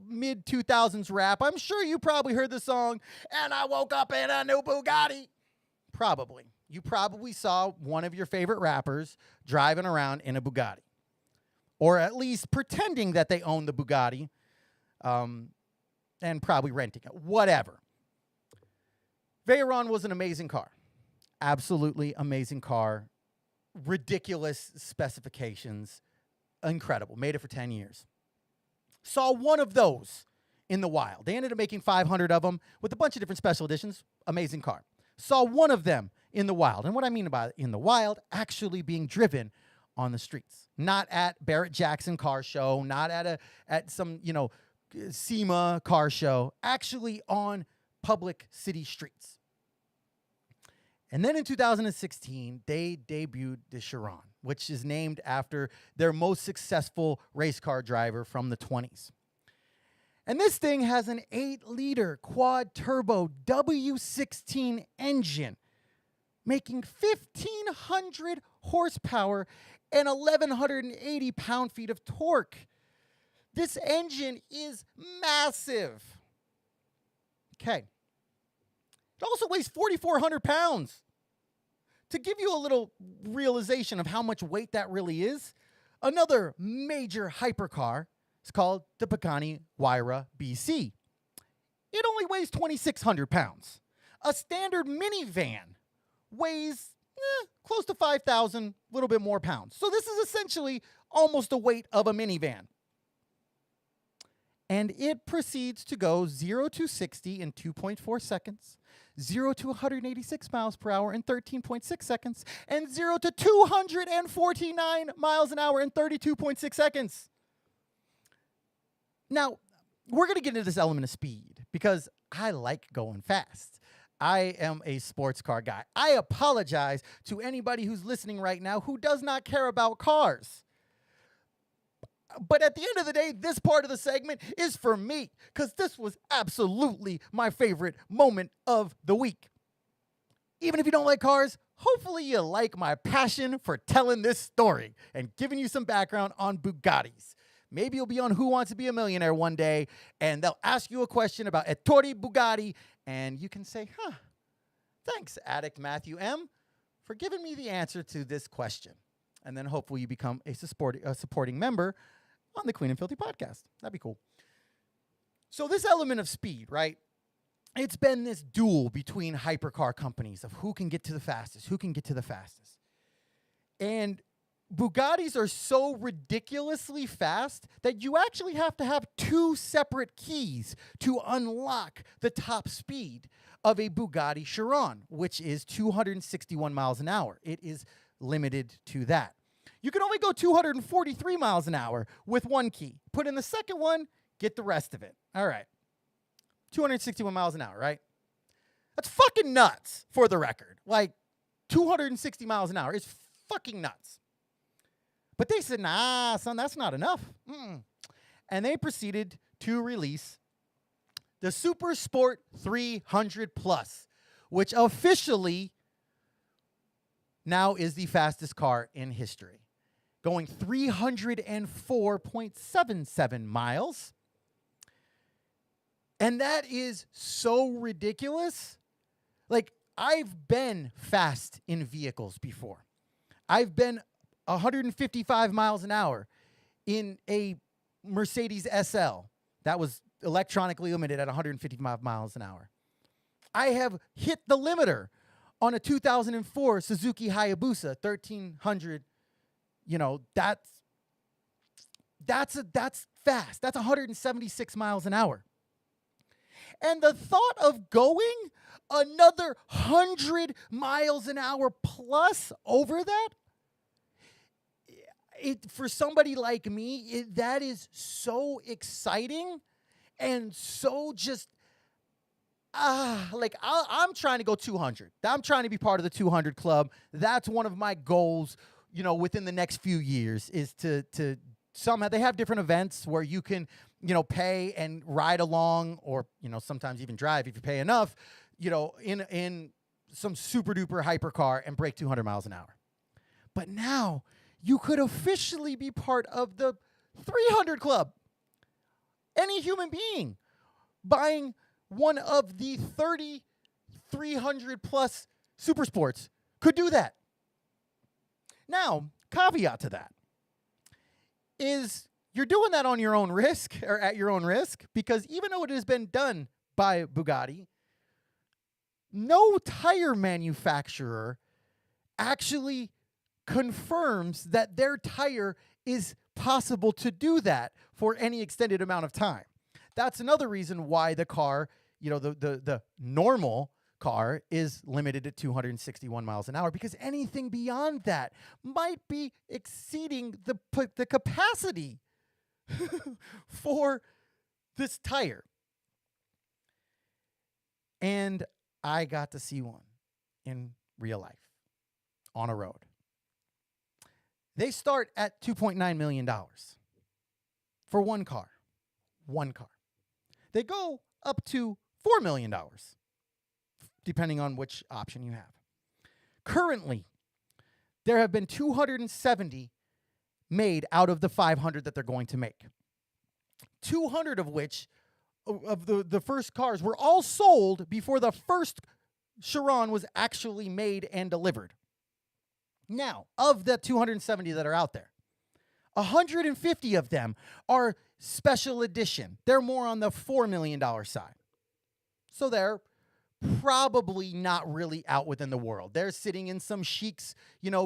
mid-2000s rap, I'm sure you probably heard the song, "And I Woke Up in a New Bugatti." Probably. You probably saw one of your favorite rappers driving around in a Bugatti. Or at least pretending that they own the Bugatti, and probably renting it. Whatever. Veyron was an amazing car. Absolutely amazing car. Ridiculous specifications. Incredible. Made it for 10 years. Saw one of those in the wild. They ended up making 500 of them with a bunch of different special editions. Amazing car. Saw one of them in the wild. And what I mean by in the wild, actually being driven on the streets. Not at Barrett Jackson car show, not at some, SEMA car show. Actually on public city streets. And then in 2016, they debuted the Chiron, which is named after their most successful race car driver from the 20s. And this thing has an 8-liter quad-turbo W16 engine, making 1,500 horsepower and 1,180 pound-feet of torque. This engine is massive. Okay. It also weighs 4,400 pounds. To give you a little realization of how much weight that really is, another major hypercar is called the Pagani Huayra BC. It only weighs 2,600 pounds. A standard minivan weighs close to 5,000, a little bit more pounds. So this is essentially almost the weight of a minivan. And it proceeds to go 0 to 60 in 2.4 seconds, 0 to 186 miles per hour in 13.6 seconds, and 0 to 249 miles an hour in 32.6 seconds. Now, we're going to get into this element of speed because I like going fast. I am a sports car guy. I apologize to anybody who's listening right now who does not care about cars. But at the end of the day, this part of the segment is for me because this was absolutely my favorite moment of the week. Even if you don't like cars, hopefully you like my passion for telling this story and giving you some background on Bugattis. Maybe you'll be on Who Wants to Be a Millionaire one day, and they'll ask you a question about Ettore Bugatti, and you can say, thanks, addict Matthew M., for giving me the answer to this question. And then hopefully you become a supporting member on the Clean and Filthy podcast. That'd be cool. So this element of speed, right? It's been this duel between hypercar companies of who can get to the fastest, And Bugattis are so ridiculously fast that you actually have to have two separate keys to unlock the top speed of a Bugatti Chiron, which is 261 miles an hour. It is limited to that. You can only go 243 miles an hour with one key. Put in the second one, get the rest of it. All right. 261 miles an hour, right? That's fucking nuts, for the record. Like, 260 miles an hour is fucking nuts. But they said, nah, son, that's not enough. And they proceeded to release the Super Sport 300 Plus, which officially now is the fastest car in history, going 304.77 miles. And that is so ridiculous. Like, I've been fast in vehicles before. I've been 155 miles an hour in a Mercedes SL that was electronically limited at 155 miles an hour. I have hit the limiter on a 2004 Suzuki Hayabusa 1300. You know, that's fast. That's 176 miles an hour. And the thought of going another 100 miles an hour plus over that, for somebody like me, that is so exciting and so just, I'm trying to go 200. I'm trying to be part of the 200 club. That's one of my goals, you know, within the next few years is to somehow, they have different events where you can, you know, pay and ride along or, you know, sometimes even drive if you pay enough, you know, in some super duper hypercar and break 200 miles an hour. But now you could officially be part of the 300 club. Any human being buying one of the 300 plus super sports could do that. Now, caveat to that is you're doing that on your own risk or at your own risk, because even though it has been done by Bugatti, no tire manufacturer actually confirms that their tire is possible to do that for any extended amount of time. That's another reason why the car, you know, the normal car is limited at 261 miles an hour, because anything beyond that might be exceeding the capacity for this tire. And I got to see one in real life on a road. They start at $2.9 million for one car. One car. They go up to $4 million, depending on which option you have. Currently, there have been 270 made out of the 500 that they're going to make. 200 of which, of the first cars, were all sold before the first Chiron was actually made and delivered. Now, of the 270 that are out there, 150 of them are special edition. They're more on the $4 million side. So they're probably not really out within the world. They're sitting in some sheik's,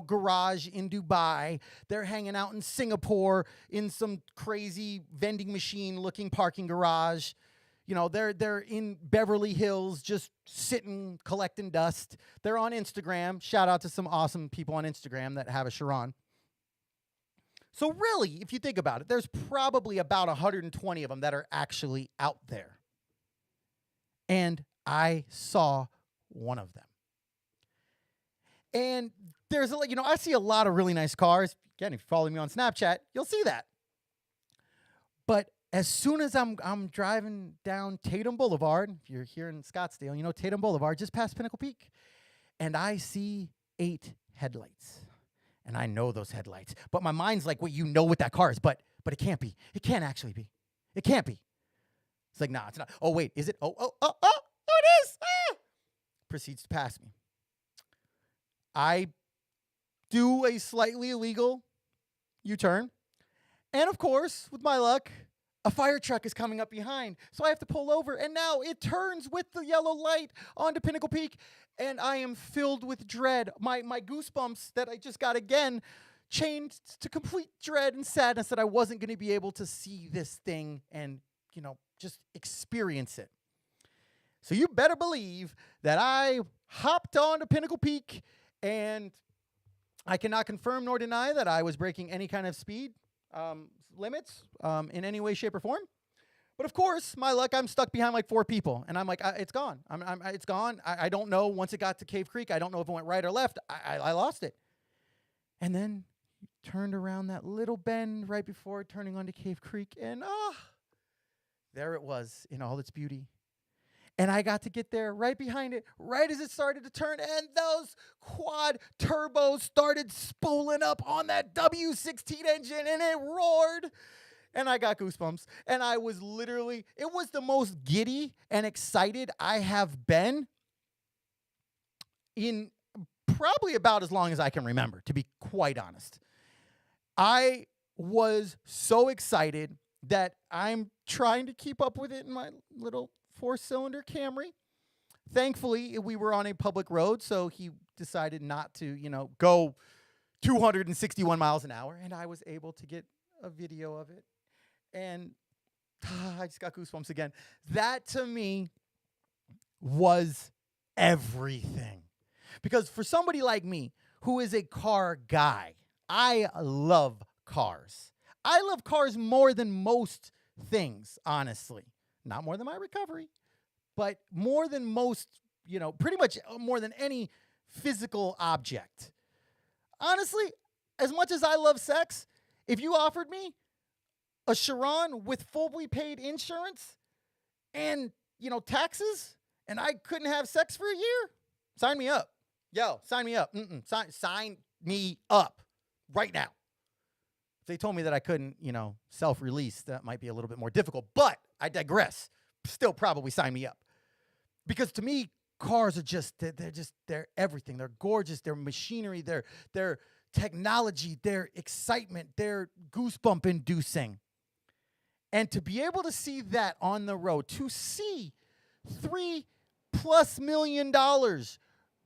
garage in Dubai. They're hanging out in Singapore in some crazy vending machine looking parking garage. They're in Beverly Hills just sitting, collecting dust. They're on Instagram. Shout out to some awesome people on Instagram that have a Chiron. So really, if you think about it, there's probably about 120 of them that are actually out there. And I saw one of them. And there's I see a lot of really nice cars. Again, if you follow me on Snapchat, you'll see that. But as soon as I'm driving down Tatum Boulevard, if you're here in Scottsdale, Tatum Boulevard, just past Pinnacle Peak, and I see 8 headlights. And I know those headlights. But my mind's like, well, you know what that car is, but it can't be. It can't actually be. It can't be. It's like, nah, it's not. Oh, wait, is it? Oh, it is. Ah! Proceeds to pass me. I do a slightly illegal U-turn. And of course, with my luck, a fire truck is coming up behind. So I have to pull over. And now it turns with the yellow light onto Pinnacle Peak. And I am filled with dread. My goosebumps that I just got again changed to complete dread and sadness that I wasn't going to be able to see this thing and, just experience it. So you better believe that I hopped onto Pinnacle Peak, and I cannot confirm nor deny that I was breaking any kind of speed limits in any way, shape, or form. But of course, my luck, I'm stuck behind like 4 people, and I'm like, it's gone. It's gone. I don't know. Once it got to Cave Creek, I don't know if it went right or left. I lost it. And then turned around that little bend right before turning onto Cave Creek, and there it was in all its beauty. And I got to get there right behind it, right as it started to turn, and those quad turbos started spooling up on that W16 engine, and it roared. And I got goosebumps. And I was literally, it was the most giddy and excited I have been in probably about as long as I can remember, to be quite honest. I was so excited that I'm trying to keep up with it in my little 4-cylinder Camry. Thankfully, we were on a public road, so he decided not to, go 261 miles an hour, and I was able to get a video of it. And I just got goosebumps again. That, to me, was everything. Because for somebody like me, who is a car guy, I love cars. I love cars more than most things, honestly. Not more than my recovery, but more than most, pretty much more than any physical object. Honestly, as much as I love sex, if you offered me a Chiron with fully paid insurance and, taxes, and I couldn't have sex for a year, sign me up. Yo, sign me up. Sign me up right now. If they told me that I couldn't, self-release, that might be a little bit more difficult, but I digress. Still probably sign me up. Because to me, cars are they're everything. They're gorgeous. They're machinery. They're technology. They're excitement. They're goosebump inducing. And to be able to see that on the road, to see $3+ million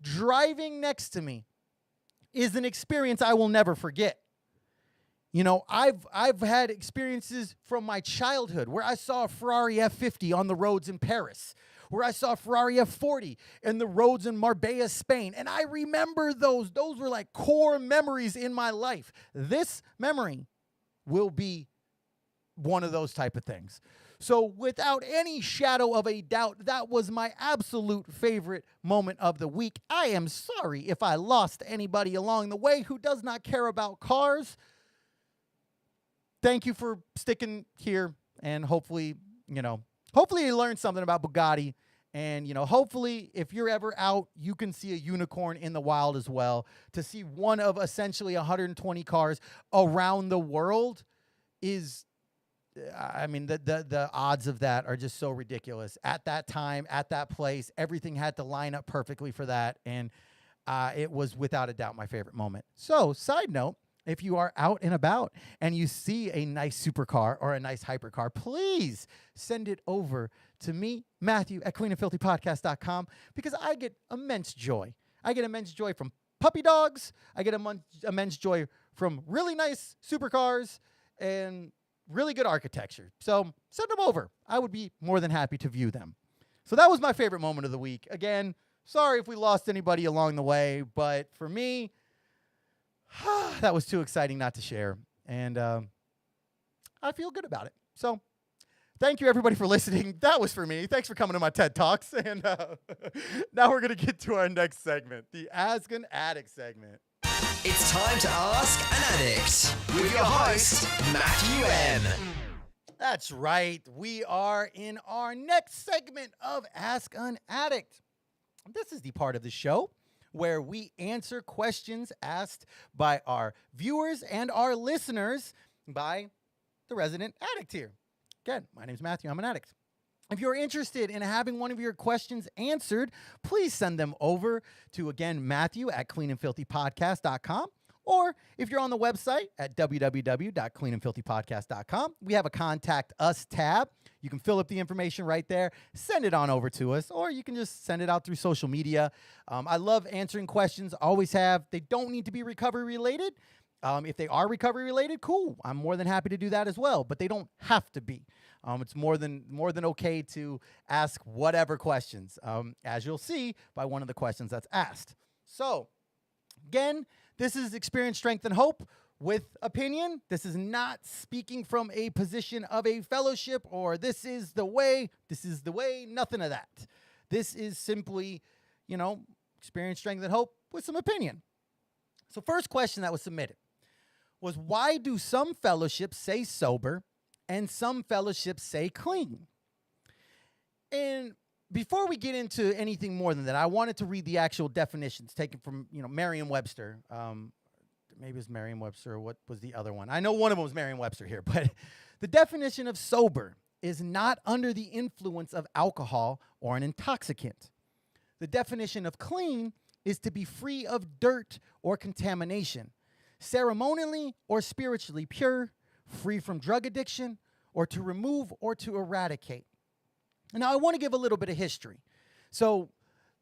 driving next to me is an experience I will never forget. I've had experiences from my childhood where I saw a Ferrari F50 on the roads in Paris, where I saw a Ferrari F40 in the roads in Marbella, Spain. And I remember those. Those were like core memories in my life. This memory will be one of those type of things. So without any shadow of a doubt, that was my absolute favorite moment of the week. I am sorry if I lost anybody along the way who does not care about cars. Thank you for sticking here, and hopefully you learned something about Bugatti. And, hopefully if you're ever out, you can see a unicorn in the wild as well. To see one of essentially 120 cars around the world is I mean, the odds of that are just so ridiculous. At that time, at that place, everything had to line up perfectly for that. And it was without a doubt my favorite moment. So, side note, if you are out and about and you see a nice supercar or a nice hypercar, please send it over to me, Matthew, at CleanAndFilthyPodcast.com, because I get immense joy. I get immense joy from puppy dogs. I get immense joy from really nice supercars and really good architecture. So send them over. I would be more than happy to view them. So that was my favorite moment of the week. Again, sorry if we lost anybody along the way, but for me, that was too exciting not to share. And I feel good about it. So thank you, everybody, for listening. That was for me. Thanks for coming to my TED Talks. And now we're going to get to our next segment, the Ask an Addict segment. It's time to Ask an Addict with your host, Matthew M. That's right. We are in our next segment of Ask an Addict. This is the part of the show where we answer questions asked by our viewers and our listeners by the resident addict here. Again, my name is Matthew. I'm an addict. If you're interested in having one of your questions answered, please send them over to, again, Matthew at CleanAndFilthyPodcast.com. Or if you're on the website at www.cleanandfilthypodcast.com, we have a Contact Us tab. You can fill up the information right there, send it on over to us, or you can just send it out through social media. I love answering questions, always have. They don't need to be recovery related. If they are recovery related, cool. I'm more than happy to do that as well, but they don't have to be. It's more than okay to ask whatever questions, as you'll see by one of the questions that's asked. So, again, this is Experience, Strength, and Hope with opinion. This is not speaking from a position of a fellowship or this is the way, nothing of that. This is simply, Experience, Strength, and Hope with some opinion. So, first question that was submitted was, why do some fellowships say sober and some fellowships say clean? And before we get into anything more than that, I wanted to read the actual definitions taken from, Merriam-Webster. Maybe it was Merriam-Webster, or what was the other one? I know one of them was Merriam-Webster here, but the definition of sober is not under the influence of alcohol or an intoxicant. The definition of clean is to be free of dirt or contamination, ceremonially or spiritually pure, free from drug addiction, or to remove or to eradicate. Now, I want to give a little bit of history. So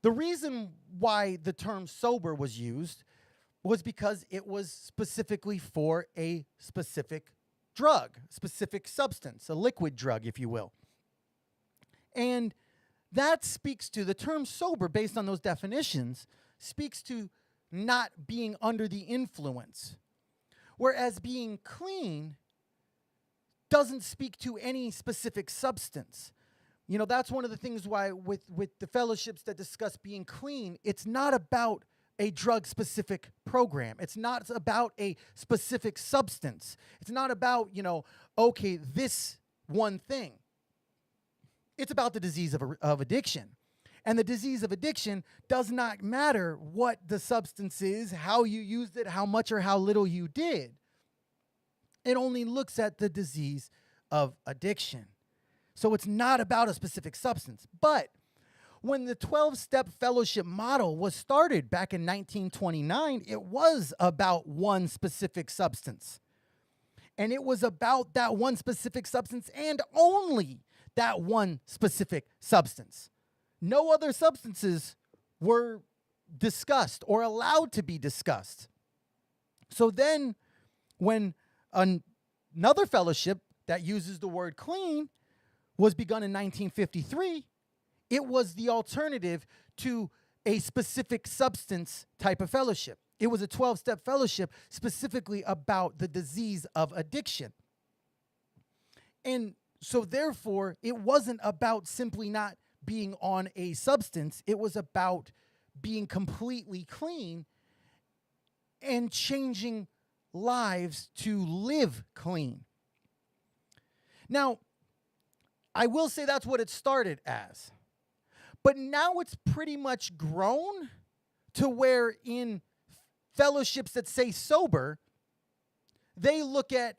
the reason why the term sober was used was because it was specifically for a specific drug, specific substance, a liquid drug, if you will. And that speaks to the term sober, based on those definitions, speaks to not being under the influence. Whereas being clean doesn't speak to any specific substance. That's one of the things why with the fellowships that discuss being clean, it's not about a drug-specific program. It's not about a specific substance. It's not about, this one thing. It's about the disease of addiction. And the disease of addiction does not matter what the substance is, how you used it, how much or how little you did. It only looks at the disease of addiction. So it's not about a specific substance. But when the 12-step fellowship model was started back in 1929, it was about one specific substance. And it was about that one specific substance and only that one specific substance. No other substances were discussed or allowed to be discussed. So then when another fellowship that uses the word clean was begun in 1953, it was the alternative to a specific substance type of fellowship. It was a 12-step fellowship specifically about the disease of addiction. And so therefore, it wasn't about simply not being on a substance. It was about being completely clean and changing lives to live clean. Now, I will say that's what it started as. But now it's pretty much grown to where in fellowships that say sober, they look at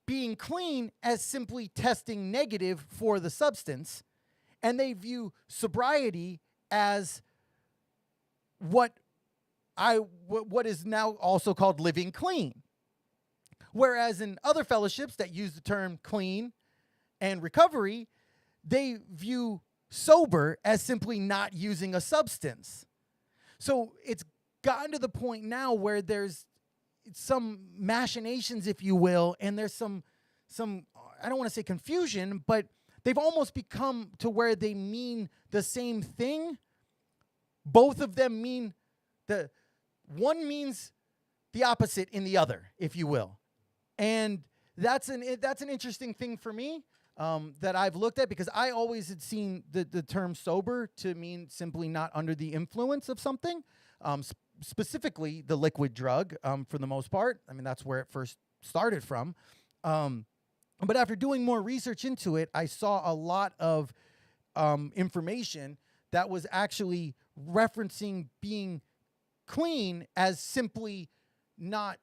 being clean as simply testing negative for the substance, and they view sobriety as what is now also called living clean. Whereas in other fellowships that use the term clean and recovery, they view sober as simply not using a substance. So it's gotten to the point now where there's some machinations, if you will, and there's some I don't want to say confusion, but they've almost become to where they mean the same thing. Both of them mean one means the opposite in the other, if you will. And that's an interesting thing for me that I've looked at, because I always had seen the term sober to mean simply not under the influence of something, specifically the liquid drug for the most part. I mean, that's where it first started from. But after doing more research into it, I saw a lot of information that was actually referencing being clean as simply not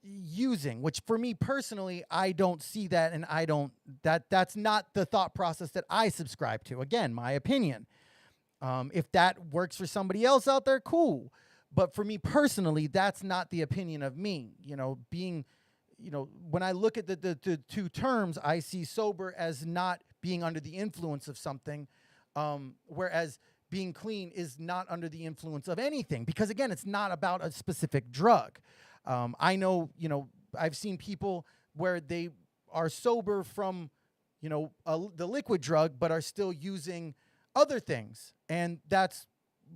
using, which for me personally, I don't see that, and that's not the thought process that I subscribe to. Again, my opinion. If that works for somebody else out there, cool. But for me personally, that's not the opinion of me. When I look at the two terms, I see sober as not being under the influence of something, whereas being clean is not under the influence of anything, because again, it's not about a specific drug. I know, I've seen people where they are sober from, the liquid drug, but are still using other things. And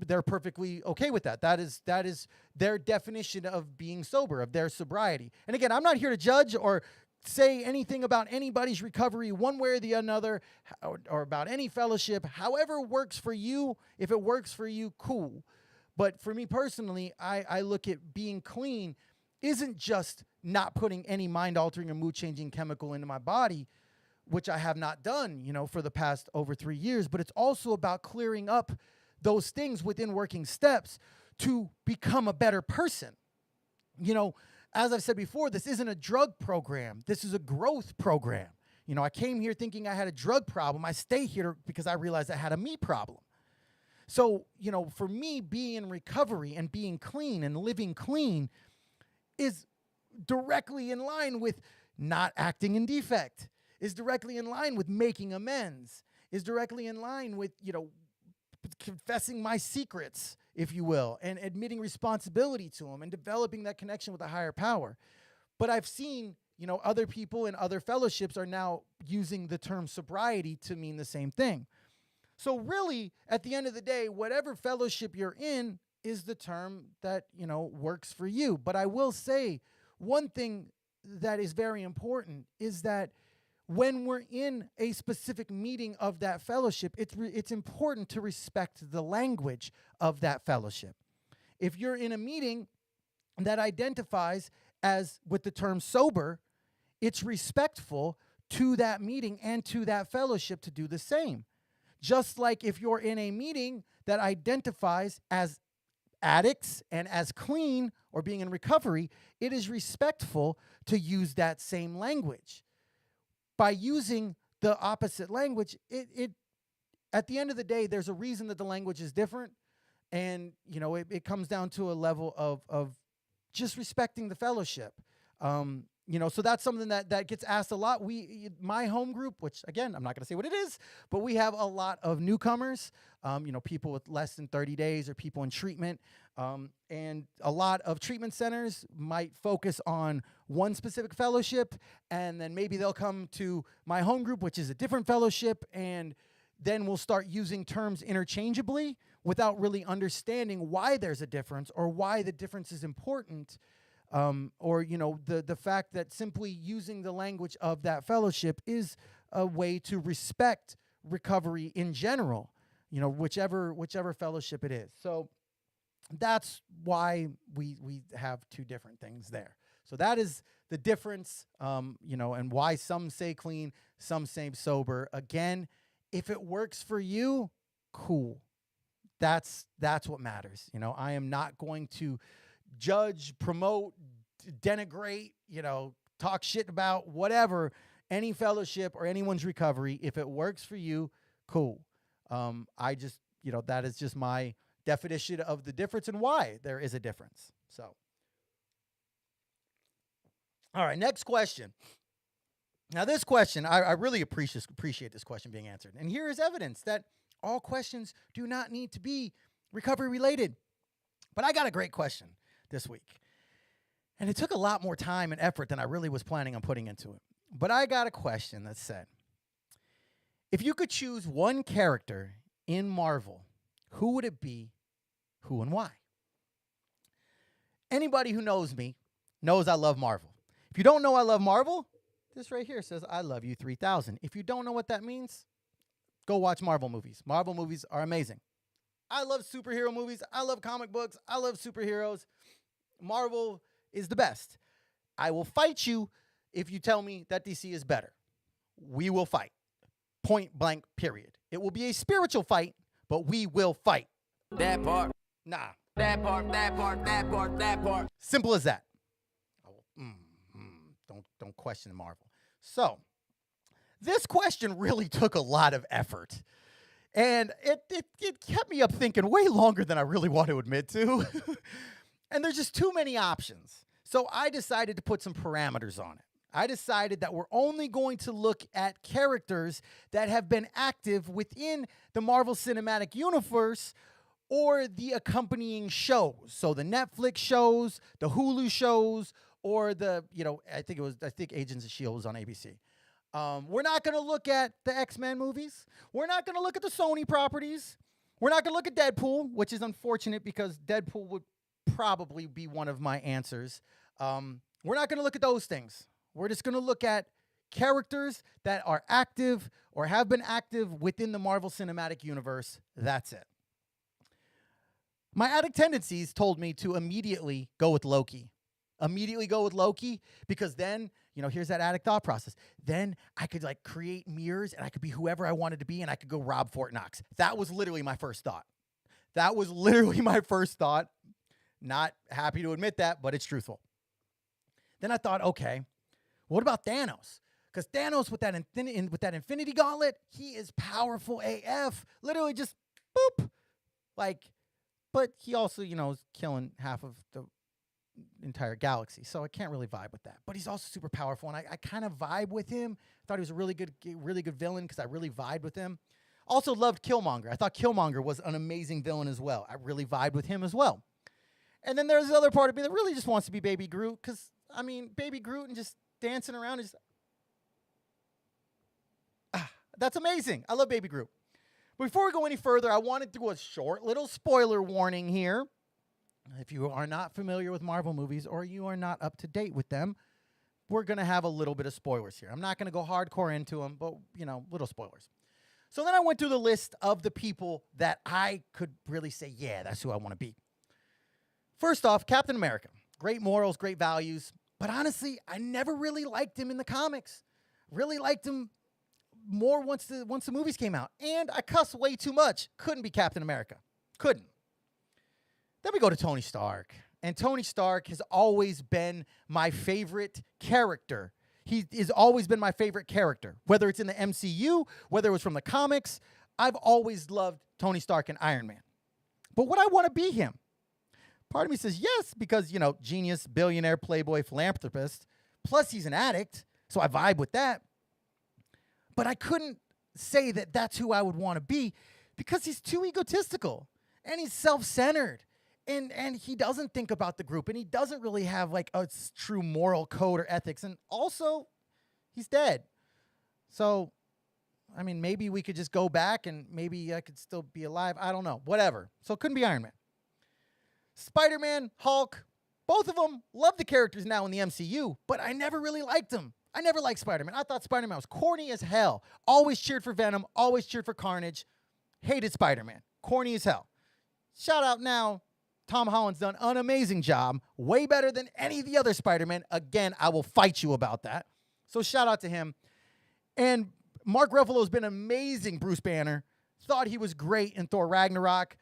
they're perfectly okay with that. That is their definition of being sober, of their sobriety. And again, I'm not here to judge or say anything about anybody's recovery one way or the other, or about any fellowship. However works for you, if it works for you, cool. But for me personally, I look at being clean isn't just not putting any mind-altering or mood-changing chemical into my body, which I have not done, for the past over 3 years, but it's also about clearing up those things within working steps to become a better person. As I've said before, this isn't a drug program. This is a growth program. I came here thinking I had a drug problem. I stay here because I realized I had a me problem. So, for me, being in recovery and being clean and living clean is directly in line with not acting in defect, is directly in line with making amends, is directly in line with, confessing my secrets, if you will, and admitting responsibility to them and developing that connection with a higher power. But I've seen, other people in other fellowships are now using the term sobriety to mean the same thing. So really, at the end of the day, whatever fellowship you're in is the term that, works for you. But I will say one thing that is very important is that when we're in a specific meeting of that fellowship, it's important to respect the language of that fellowship. If you're in a meeting that identifies as with the term sober, it's respectful to that meeting and to that fellowship to do the same. Just like if you're in a meeting that identifies as addicts and as clean or being in recovery, it is respectful to use that same language. By using the opposite language, it at the end of the day, there's a reason that the language is different. And, it comes down to a level of just respecting the fellowship. So that's something that gets asked a lot. My home group, which again, I'm not going to say what it is, but we have a lot of newcomers, people with less than 30 days or people in treatment. And a lot of treatment centers might focus on one specific fellowship, and then maybe they'll come to my home group, which is a different fellowship, and then we'll start using terms interchangeably without really understanding why there's a difference or why the difference is important. Or the fact that simply using the language of that fellowship is a way to respect recovery in general, whichever fellowship it is. So that's why we have two different things there. So that is the difference, and why some say clean, some say sober. Again, if it works for you, cool. That's what matters. I am not going to judge, promote, denigrate, talk shit about whatever, any fellowship or anyone's recovery. If it works for you, cool. I just, that is just my definition of the difference and why there is a difference. So, all right, next question. Now, this question, I really appreciate this question being answered. And here is evidence that all questions do not need to be recovery related. But I got a great question this week. And it took a lot more time and effort than I really was planning on putting into it. But I got a question that said, if you could choose one character in Marvel, who would it be, who and why? Anybody who knows me knows I love Marvel. If you don't know I love Marvel, this right here says, I love you 3000. If you don't know what that means, go watch Marvel movies. Marvel movies are amazing. I love superhero movies. I love comic books. I love superheroes. Marvel is the best. I will fight you if you tell me that DC is better. We will fight. Point blank, period. It will be a spiritual fight, but we will fight. That part. Nah. That part. Simple as that. Don't question Marvel. So, this question really took a lot of effort. And it kept me up thinking way longer than I really want to admit to. And there's just too many options. So I decided to put some parameters on it. I decided that we're only going to look at characters that have been active within the Marvel Cinematic Universe or the accompanying shows. So the Netflix shows, the Hulu shows, or the, I think Agents of S.H.I.E.L.D. was on ABC. We're not going to look at the X-Men movies. We're not going to look at the Sony properties. We're not going to look at Deadpool, which is unfortunate because Deadpool would probably be one of my answers. We're not going to look at those things. We're just going to look at characters that are active or have been active within the Marvel Cinematic Universe. That's it. My addict tendencies told me to immediately go with Loki. Because then, here's that addict thought process. Then I could create mirrors and I could be whoever I wanted to be and I could go rob Fort Knox. That was literally my first thought. Not happy to admit that, but it's truthful. Then I thought, okay, what about Thanos? Because Thanos with that Infinity Gauntlet, he is powerful AF. Literally just boop. But he also, is killing half of the entire galaxy. So I can't really vibe with that. But he's also super powerful, and I kind of vibe with him. I thought he was a really good villain because I really vibed with him. Also loved Killmonger. I thought Killmonger was an amazing villain as well. I really vibed with him as well. And then there's the other part of me that really just wants to be Baby Groot because, Baby Groot and just dancing around is that's amazing. I love Baby Groot. Before we go any further, I wanted to do a short little spoiler warning here. If you are not familiar with Marvel movies or you are not up to date with them, we're going to have a little bit of spoilers here. I'm not going to go hardcore into them, but, little spoilers. So then I went through the list of the people that I could really say, yeah, that's who I want to be. First off, Captain America. Great morals, great values. But honestly, I never really liked him in the comics. Really liked him more once the movies came out. And I cuss way too much. Couldn't be Captain America. Couldn't. Then we go to Tony Stark. And Tony Stark has always been my favorite character. He has always been my favorite character. Whether it's in the MCU, whether it was from the comics, I've always loved Tony Stark and Iron Man. But would I want to be him? Part of me says yes, because, genius, billionaire, playboy, philanthropist. Plus, he's an addict, so I vibe with that. But I couldn't say that that's who I would want to be because he's too egotistical and he's self-centered. And he doesn't think about the group, and he doesn't really have a true moral code or ethics. And also, he's dead. So, maybe we could just go back and maybe I could still be alive. I don't know. Whatever. So it couldn't be Iron Man. Spider-Man, Hulk, both of them love the characters now in the MCU, but I never really liked them. I never liked Spider-Man. I thought Spider-Man was corny as hell. Always cheered for Venom, always cheered for Carnage. Hated Spider-Man. Corny as hell. Shout out now. Tom Holland's done an amazing job. Way better than any of the other Spider-Man. Again, I will fight you about that. So shout out to him. And Mark Ruffalo's been amazing Bruce Banner. Thought he was great in Thor Ragnarok.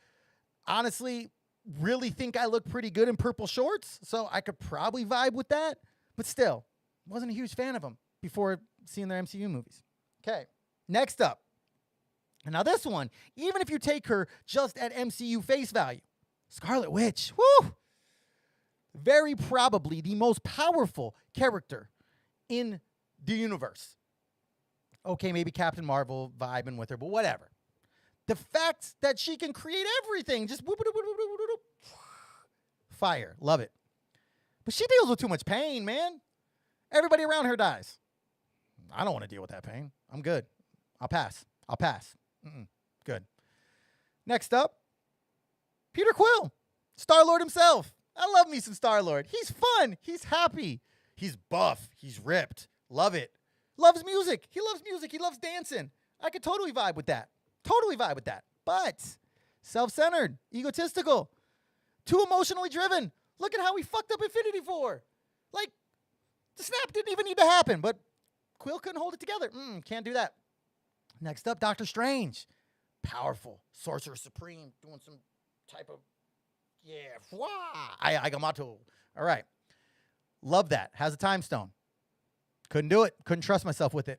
Honestly, really think I look pretty good in purple shorts. So I could probably vibe with that. But still, Wasn't a huge fan of them before seeing their MCU movies. Okay, next up. And now this one, even if you take her just at MCU face value, Scarlet Witch, woo! Very probably the most powerful character in the universe. Okay, maybe Captain Marvel vibing with her, but whatever. The fact that she can create everything, just whoop, whoop, whoop, whoop, whoop, whoop. Fire, love it. But she deals with too much pain, man. Everybody around her dies. I don't want to deal with that pain. I'm good. I'll pass. Good. Next up, Peter Quill, Star-Lord himself. I love me some Star-Lord. He's fun. He's happy. He's buff. He's ripped. Love it. Loves music. He loves music. He loves dancing. I could totally vibe with that. But self-centered, egotistical, too emotionally driven. Look at how he fucked up Infinity War. Like, the snap didn't even need to happen, but Quill couldn't hold it together. Can't do that. Next up, Doctor Strange. Powerful. Sorcerer Supreme. Doing some type of, Ayagamato. All right. Love that. Has a time stone. Couldn't do it. Couldn't trust myself with it.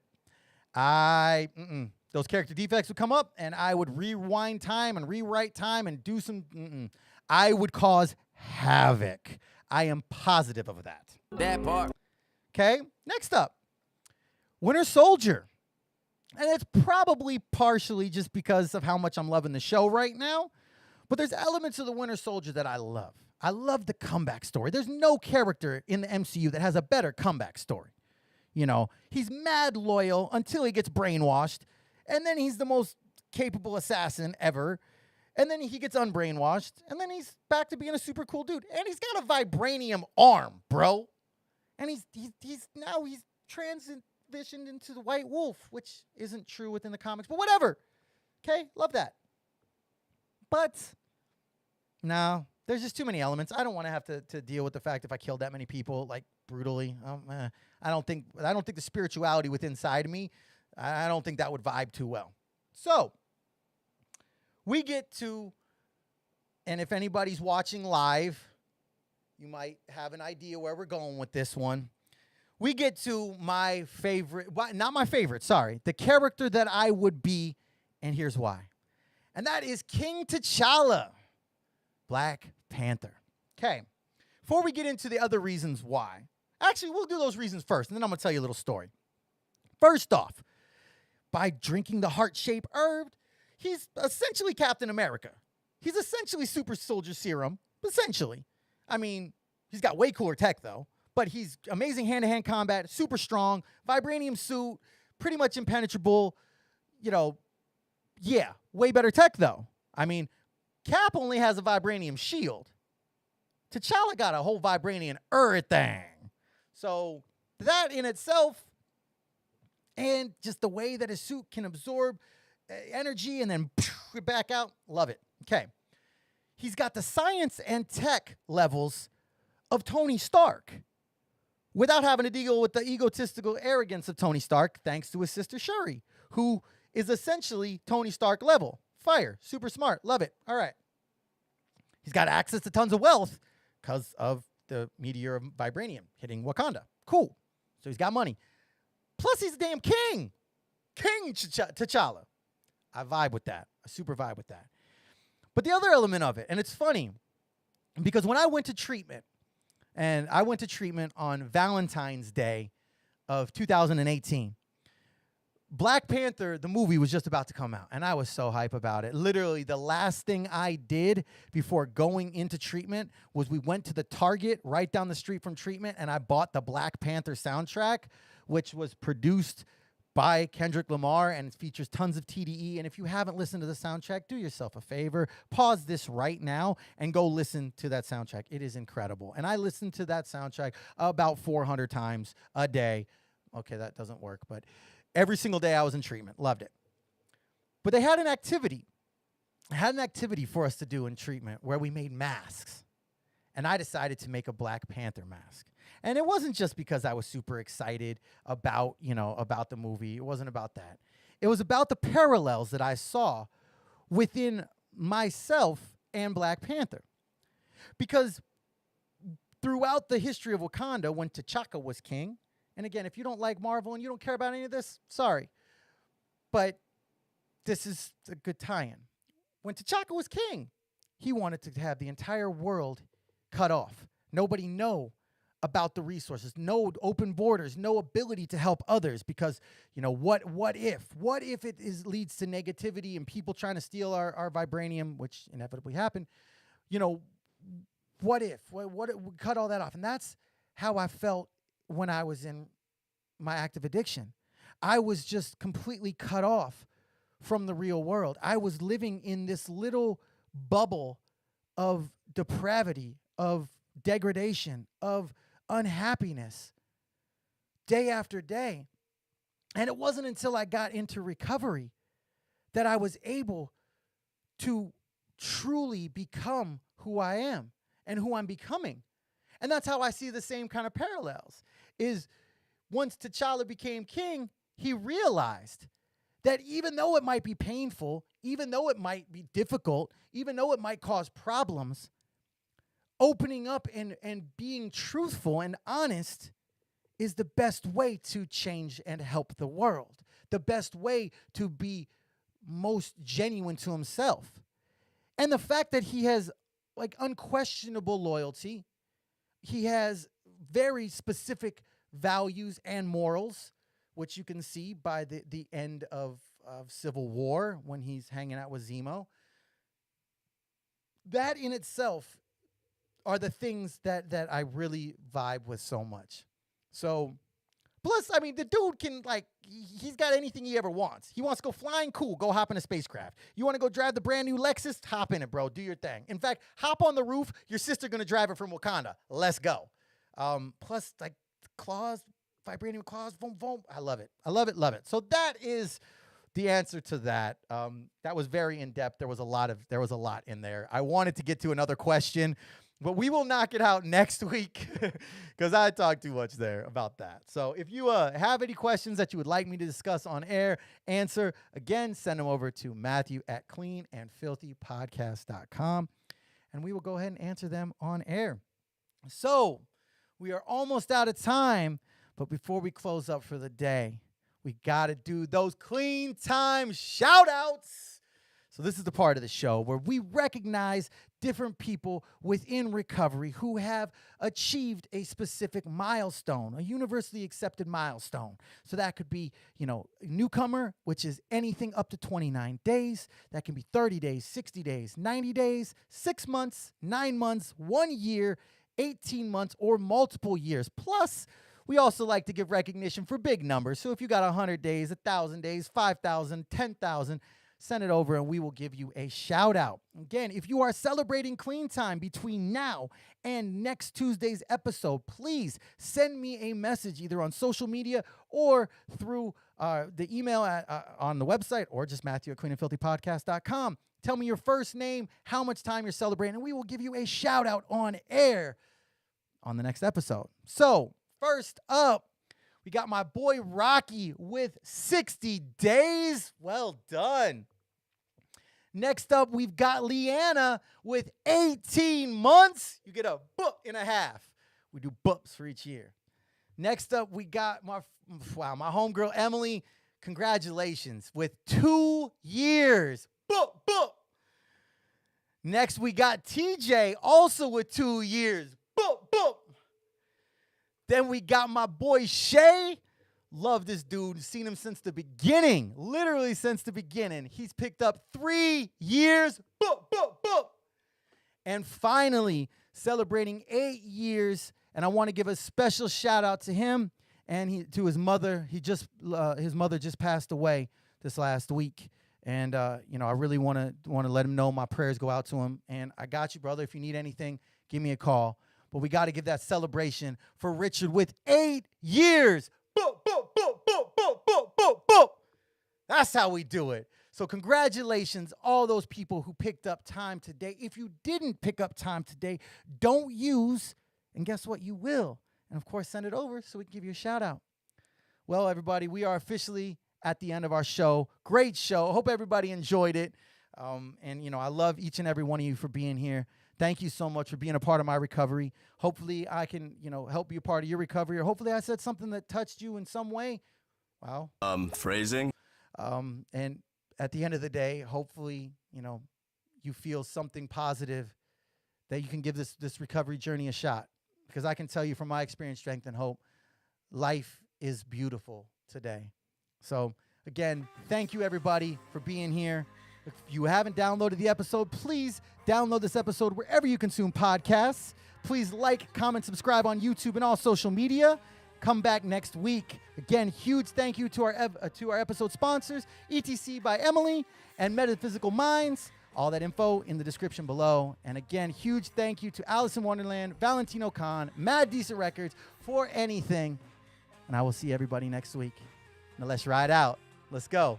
Those character defects would come up, and I would rewind time and rewrite time and do some, I would cause havoc. I am positive of that. That part. Okay. Next up, Winter Soldier. And it's probably partially just because of how much I'm loving the show right now. But there's elements of the Winter Soldier that I love. I love the comeback story. There's no character in the MCU that has a better comeback story. You know, he's mad loyal until he gets brainwashed. And then he's the most capable assassin ever. And then he gets unbrainwashed. And then he's back to being a super cool dude. And he's got a vibranium arm, bro. And he's transitioned into the White Wolf, which isn't true within the comics, but whatever. Okay, love that. But no, there's just too many elements. I don't want to have to deal with the fact if I killed that many people, like, brutally. I don't think the spirituality within inside of me, I don't think that would vibe too well. So we get to, and if anybody's watching live, you might have an idea where we're going with this one. We get to my favorite, not my favorite, sorry, the character that I would be, and here's why. And that is King T'Challa, Black Panther. Okay, before we get into the other reasons why, actually, we'll do those reasons first, and then I'm going to tell you a little story. First off, by drinking the heart-shaped herb, he's essentially Captain America. He's essentially Super Soldier Serum, essentially. I mean, he's got way cooler tech, though. But he's amazing hand-to-hand combat, super strong, vibranium suit, pretty much impenetrable. Way better tech, though. I mean, Cap only has a vibranium shield. T'Challa got a whole vibranium everything. So that in itself, and just the way that his suit can absorb energy and then back out, love it. Okay. He's got the science and tech levels of Tony Stark, without having to deal with the egotistical arrogance of Tony Stark, thanks to his sister Shuri, who is essentially Tony Stark level. Fire. Super smart. Love it. All right. He's got access to tons of wealth because of the meteor of vibranium hitting Wakanda. Cool. So he's got money. Plus, he's a damn king. King T'Challa. I vibe with that. I super vibe with that. But the other element of it, and it's funny, because when I went to treatment, and I went to treatment on Valentine's Day of 2018. Black Panther, the movie, was just about to come out, and I was so hype about it. Literally, the last thing I did before going into treatment was we went to the Target right down the street from treatment, and I bought the Black Panther soundtrack, which was produced by Kendrick Lamar and it features tons of TDE. And if you haven't listened to the soundtrack, do yourself a favor. Pause this right now and go listen to that soundtrack. It is incredible. And I listened to that soundtrack about 400 times a day. Okay, that doesn't work, but every single day I was in treatment. Loved it. But they had an activity. For us to do in treatment where we made masks. And I decided to make a Black Panther mask. And it wasn't just because I was super excited about the movie. It wasn't about that. It was about the parallels that I saw within myself and Black Panther. Because throughout the history of Wakanda, when T'Chaka was king, And again, if you don't like Marvel and you don't care about any of this, sorry. But this is a good tie-in. When T'Chaka was king, he wanted to have the entire world cut off. Nobody know about the resources, no open borders, no ability to help others because, what if it leads to negativity and people trying to steal our vibranium, which inevitably happened, what if we cut all that off? And that's how I felt when I was in my active addiction. I was just completely cut off from the real world. I was living in this little bubble of depravity, of degradation, of unhappiness day after day. And it wasn't until I got into recovery that I was able to truly become who I am and who I'm becoming. And that's how I see the same kind of parallels is once T'Challa became king, he realized that even though it might be painful, even though it might be difficult, even though it might cause problems, opening up and being truthful and honest is the best way to change and help the world. The best way to be most genuine to himself. And the fact that he has unquestionable loyalty, he has very specific values and morals, which you can see by the end of Civil War when he's hanging out with Zemo. That in itself are the things that I really vibe with so much. So, plus, the dude can, he's got anything he ever wants. He wants to go flying, cool, go hop in a spacecraft. You want to go drive the brand new Lexus? Hop in it, bro, do your thing. In fact, hop on the roof, your sister going to drive it from Wakanda. Let's go. Plus, claws, vibranium claws, boom, boom. I love it. I love it, love it. So that is the answer to that. That was very in-depth. There was a lot in there. I wanted to get to another question, but we will knock it out next week because I talked too much there about that. So if you have any questions that you would like me to discuss on air, answer, again, send them over to Matthew at CleanAndFilthyPodcast.com, and we will go ahead and answer them on air. So we are almost out of time, but before we close up for the day, we got to do those clean time shout-outs. So this is the part of the show where we recognize different people within recovery who have achieved a specific milestone, a universally accepted milestone. So that could be, newcomer, which is anything up to 29 days. That can be 30 days, 60 days, 90 days, 6 months, 9 months, 1 year, 18 months, or multiple years. Plus, we also like to give recognition for big numbers. So if you got 100 days, 1,000 days, 5,000, 10,000, send it over and we will give you a shout out. Again, if you are celebrating clean time between now and next Tuesday's episode, please send me a message either on social media or through the email on the website or just Matthew at CleanAndFilthyPodcast.com. Tell me your first name, how much time you're celebrating, and we will give you a shout out on air on the next episode. So first up, we got my boy Rocky with 60 days. Well done. Next up, we've got Leanna with 18 months. You get a book and a half. We do books for each year. Next up, we got my homegirl Emily. Congratulations with 2 years. Book. Next, we got TJ also with 2 years. Book. Then we got my boy Shay. Love this dude. Seen him since the beginning. Literally since the beginning. He's picked up 3 years. Book. And finally, celebrating 8 years. And I want to give a special shout out to him and to his mother. His mother just passed away this last week. And I really want to let him know my prayers go out to him. And I got you, brother. If you need anything, give me a call. But we got to give that celebration for Richard with 8 years. Boop. That's how we do it. So congratulations, all those people who picked up time today. If you didn't pick up time today, don't use, and guess what? You will. And, of course, send it over so we can give you a shout-out. Well, everybody, we are officially at the end of our show. Great show. Hope everybody enjoyed it. I love each and every one of you for being here. thank you so much for being a part of my recovery. Hopefully I can, help be a part of your recovery, or hopefully I said something that touched you in some way. Wow. Phrasing. And at the end of the day, hopefully, you feel something positive that you can give this recovery journey a shot. Because I can tell you from my experience, strength, and hope, life is beautiful today. So again, thank you everybody for being here. If you haven't downloaded the episode, please download this episode wherever you consume podcasts. Please like, comment, subscribe on YouTube and all social media. Come back next week. Again, huge thank you to our episode sponsors, ETC by Emily and Metaphysical Minds. All that info in the description below. And again, huge thank you to Alice in Wonderland, Valentino Khan, Mad Decent Records, For Anything. And I will see everybody next week. Now let's ride out. Let's go.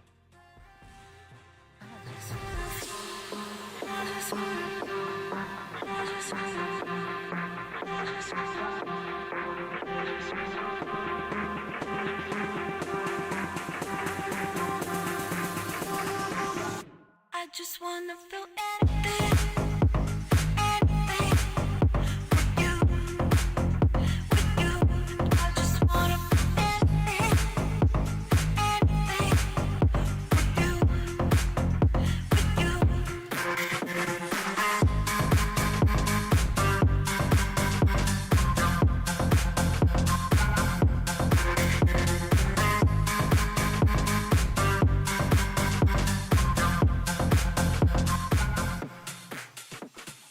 I just wanna feel anything.